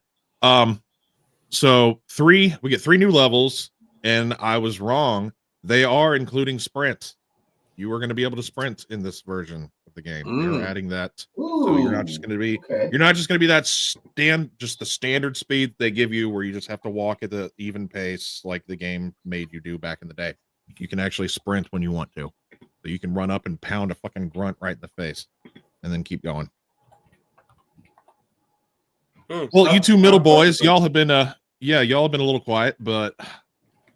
So we get 3 new levels, and I was wrong. They are including sprint. You are going to be able to sprint in this version of the game. They're adding that. So you're not just going to be just the standard speed they give you, where you just have to walk at the even pace like the game made you do back in the day. You can actually sprint when you want to. So you can run up and pound a fucking grunt right in the face and then keep going. Well, you two middle boys, y'all have been a little quiet, but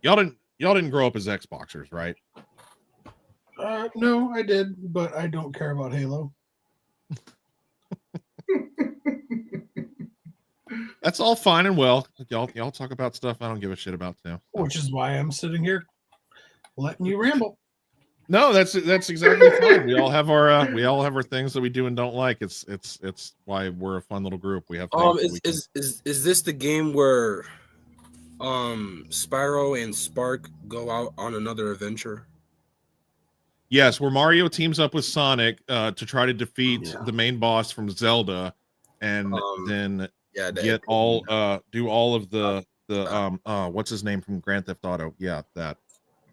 y'all didn't grow up as Xboxers, right? No, I did, but I don't care about Halo. That's all fine and well. Y'all talk about stuff I don't give a shit about too. Which is why I'm sitting here letting you ramble. No, that's exactly fine. We all have our things that we do and don't like. It's why we're a fun little group. We have is this the game where Spyro and Spark go out on another adventure? Yes, where Mario teams up with Sonic to try to defeat the main boss from Zelda, and then get do all of the what's his name from Grand Theft Auto? Yeah, that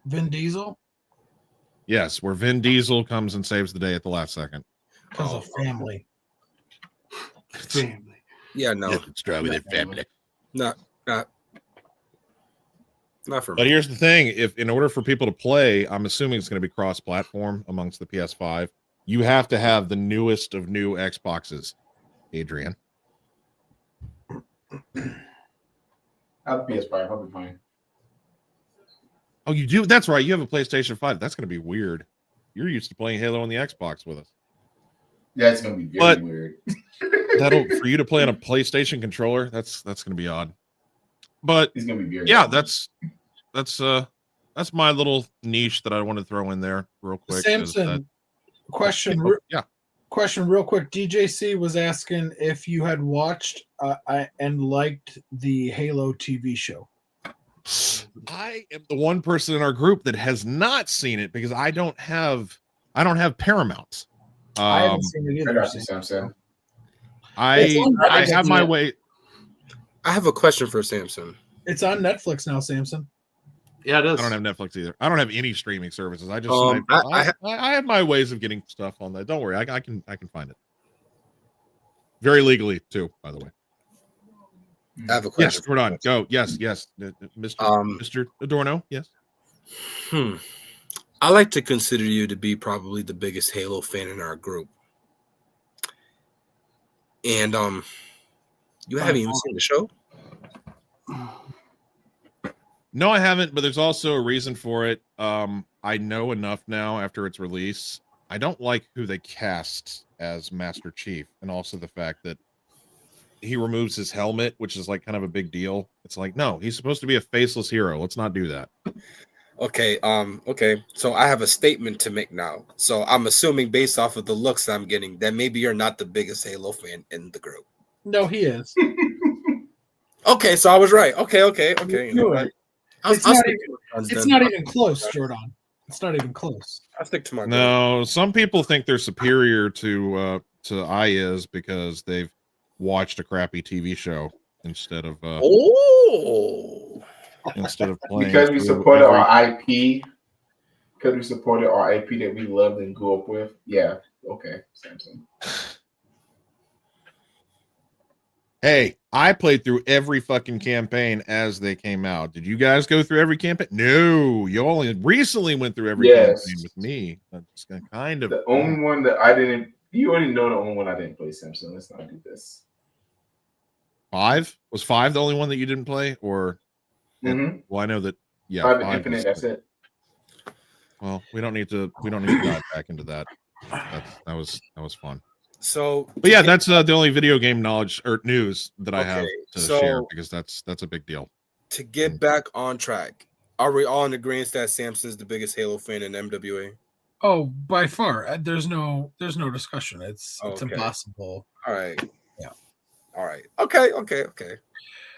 Vin Diesel. Yes, where Vin Diesel comes and saves the day at the last second. Because of family. Family. Yeah, no. It's driving their family. Not for me. But here's the thing: if in order for people to play, I'm assuming it's going to be cross-platform amongst the PS5. You have to have the newest of new Xboxes, Adrian. I have the PS5. I'll be fine. Oh, you do? That's right. You have a PlayStation 5. That's going to be weird. You're used to playing Halo on the Xbox with us. That's going to be very weird. For you to play on a PlayStation controller, that's going to be odd. But it's going to be weird. Yeah, that's that's my little niche that I want to throw in there real quick. Samson, question real quick. DJC was asking if you had watched and liked the Halo TV show. I am the one person in our group that has not seen it because I don't have Paramount. I haven't seen it either. I got you, Samson. I have my way. I have a question for Samson. It's on Netflix now, Samson. Yeah, it is. I don't have Netflix either. I don't have any streaming services. I just I have my ways of getting stuff on that. Don't worry, I can find it. Very legally too, by the way. I have a question. Yes, we're on. Go. Yes, Mr. Adorno. Yes. I like to consider you to be probably the biggest Halo fan in our group. And you haven't even seen the show? No, I haven't, but there's also a reason for it. I know enough now after its release. I don't like who they cast as Master Chief, and also the fact that he removes his helmet, which is like kind of a big deal. It's like, no, he's supposed to be a faceless hero. Let's not do that. Okay, so I have a statement to make now. So I'm assuming based off of the looks I'm getting that maybe you're not the biggest Halo fan in the group. No, he is. Okay, so I was right. Okay. You know what? It's not even close, Jordan. It's not even close. I'll stick to my No, some people think they're superior to I is because they've watched a crappy TV show instead of instead of playing because we supported our IP. Because we supported our IP that we loved and grew up with. Yeah. Okay, Samson. Hey, I played through every fucking campaign as they came out. Did you guys go through every campaign? No, you only recently went through every campaign with me. That's kind of the only one that I didn't. You already know the only one I didn't play, Samson. Let's not do this. 5? Was 5 the only one that you didn't play, or? Mm-hmm. Well, I know that. Yeah, 5 5 Infinite. That's it. Well, we don't need to dive back into that. That was fun. So, but yeah, that's the only video game knowledge or news that I have to share because that's a big deal. To get back on track, are we all in agreement that Samson's the biggest Halo fan in MWA? Oh, by far. There's no discussion. It's impossible. All right. Yeah. All right. Okay.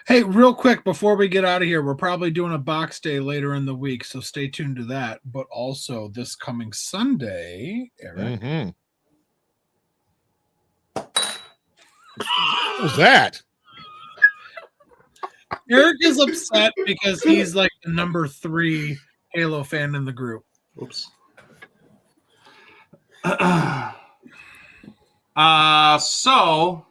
Hey, real quick before we get out of here, we're probably doing a box day later in the week, so stay tuned to that. But also this coming Sunday, Eric. Mm-hmm. What was that? Eric is upset because he's like the number 3 Halo fan in the group. Oops. So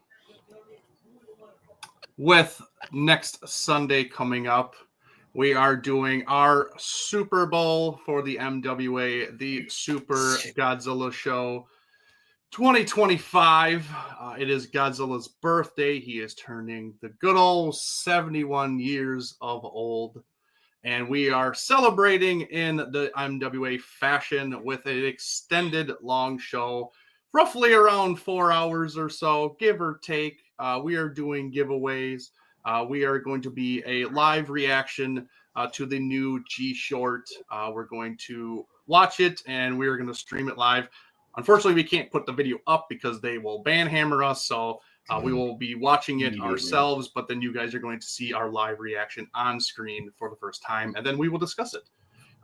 with next Sunday coming up, we are doing our Super Bowl for the MWA, the Super Godzilla Show 2025. It is Godzilla's birthday. He is turning the good old 71 years of old. And we are celebrating in the MWA fashion with an extended long show, roughly around 4 hours or so, give or take. We are doing giveaways. We are going to be a live reaction to the new G-Short. We're going to watch it, and we're going to stream it live. Unfortunately, we can't put the video up because they will banhammer us, so we will be watching it ourselves, but then you guys are going to see our live reaction on screen for the first time, and then we will discuss it.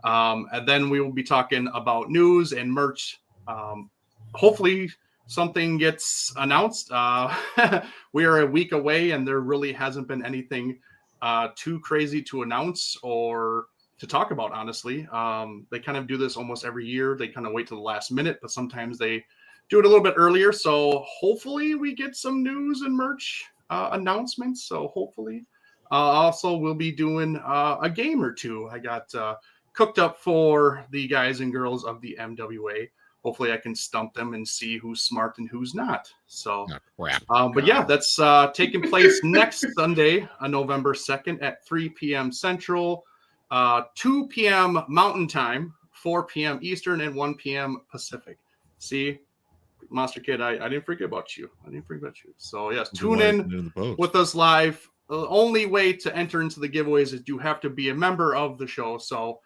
And then we will be talking about news and merch. Hopefully something gets announced. We are a week away, and there really hasn't been anything too crazy to announce or to talk about, honestly. They kind of do this almost every year. They kind of wait to the last minute, but sometimes they do it a little bit earlier. So hopefully we get some news and merch announcements. So hopefully. Also, we'll be doing a game or two. I got cooked up for the guys and girls of the MWA. Hopefully I can stump them and see who's smart and who's not. So, but yeah, that's taking place next Sunday, November 2nd at 3 p.m. Central, 2 p.m. Mountain Time, 4 p.m. Eastern, and 1 p.m. Pacific. See, Monster Kid, I didn't forget about you. So yes, tune in with us live. The only way to enter into the giveaways is you have to be a member of the show. So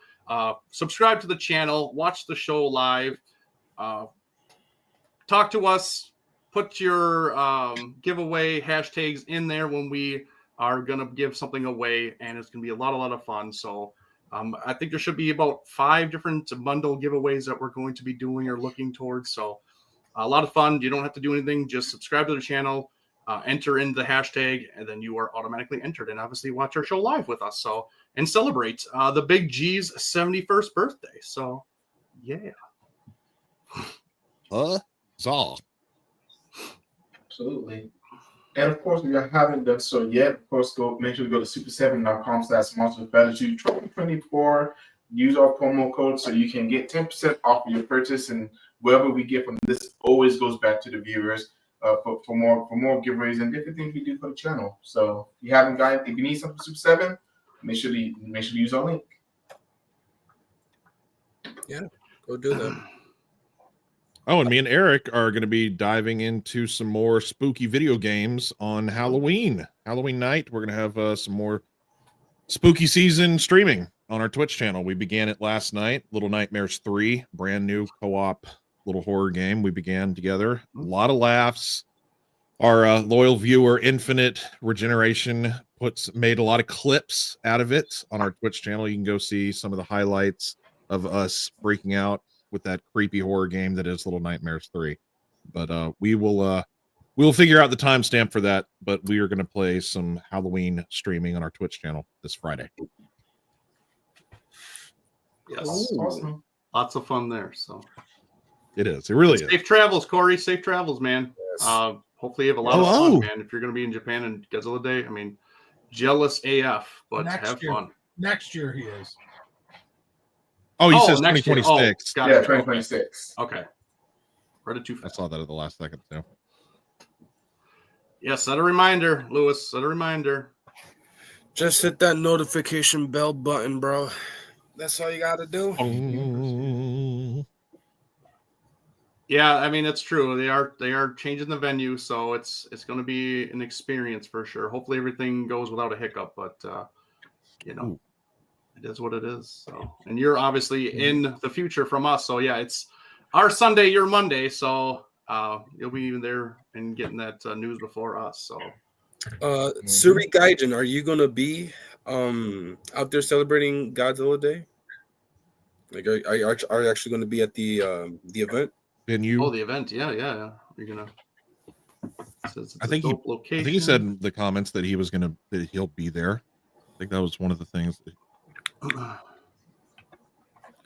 Subscribe to the channel, watch the show live, talk to us, put your giveaway hashtags in there when we are going to give something away, and it's going to be a lot of fun. So I think there should be about 5 different bundle giveaways that we're going to be doing or looking towards. So a lot of fun. You don't have to do anything. Just subscribe to the channel, enter in the hashtag, and then you are automatically entered. And obviously watch our show live with us. So and celebrate the Big G's 71st birthday. So yeah. Saw. Absolutely. And of course, if you haven't done so yet, of course, make sure to go to super7.com/monster2024. Use our promo code so you can get 10% off of your purchase, and whatever we get from this always goes back to the viewers for more giveaways and different things we do for the channel. So if you haven't got it, if you need something Super 7, make sure to use our link. Yeah, go do that. Oh, and me and Eric are going to be diving into some more spooky video games on Halloween night. We're going to have some more spooky season streaming on our Twitch channel. We began it last night. Little Nightmares 3, brand new co-op little horror game we began together. A lot of laughs. Our loyal viewer, Infinite Regeneration, made a lot of clips out of it on our Twitch channel. You can go see some of the highlights of us freaking out with that creepy horror game that is Little Nightmares 3. But we will figure out the timestamp for that, but we are going to play some Halloween streaming on our Twitch channel this Friday. Yes. Awesome. Lots of fun there. So it is. It really is. Safe travels, Corey. Safe travels, man. Yes. Hopefully you have a lot of fun, man. If you're going to be in Japan and Godzilla Day, I mean, jealous AF, but have fun. Next year he is. Oh, he says next 2026. Year. Yeah, 2026. Okay. Read it too I fast. saw that at the last second, too. Yeah, set a reminder, Lewis. Set a reminder. Just hit that notification bell button, bro. That's all you got to do. Yeah, I mean, it's true. They are changing the venue, so it's going to be an experience for sure. Hopefully everything goes without a hiccup, but you know, it is what it is. So, and you're obviously in the future from us, so yeah, it's our Sunday, your Monday, so you'll be there and getting that news before us. So, Suri Gaijin, are you gonna be out there celebrating Godzilla Day? Like, are you actually going to be at the event? Venue? Oh, the event, yeah. You're gonna. I think he said in the comments that he'll be there. I think that was one of the things.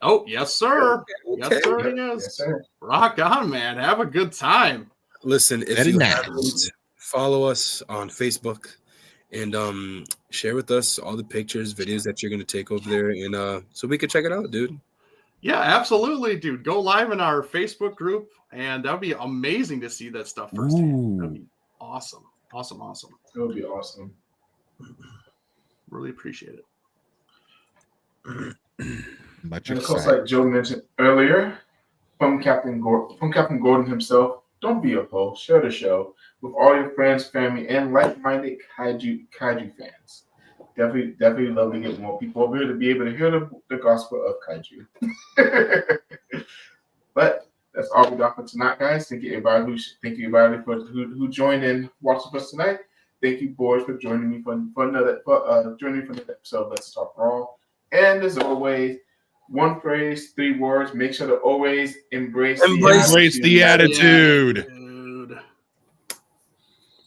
Oh, yes, sir. Okay. Yes, sir. It is. Yes, sir. Rock on, man. Have a good time. Listen, if you haven't, follow us on Facebook and share with us all the pictures, videos that you're going to take over there, and so we can check it out, dude. Yeah, absolutely, dude. Go live in our Facebook group, and that'd be amazing to see that stuff firsthand. That'd be awesome. Awesome. It would be awesome. Really appreciate it. Much and of course, like Joe mentioned earlier, from Captain Gordon himself, don't be a hoe. Share the show with all your friends, family, and like-minded kaiju fans. Definitely love to get more people over here to be able to hear the gospel of kaiju. But that's all we got for tonight, guys. Thank you everybody who joined in watching us tonight. Thank you, boys, for joining me for another episode of Let's Talk Raw. And as always, one phrase, 3 words. Make sure to always embrace the attitude.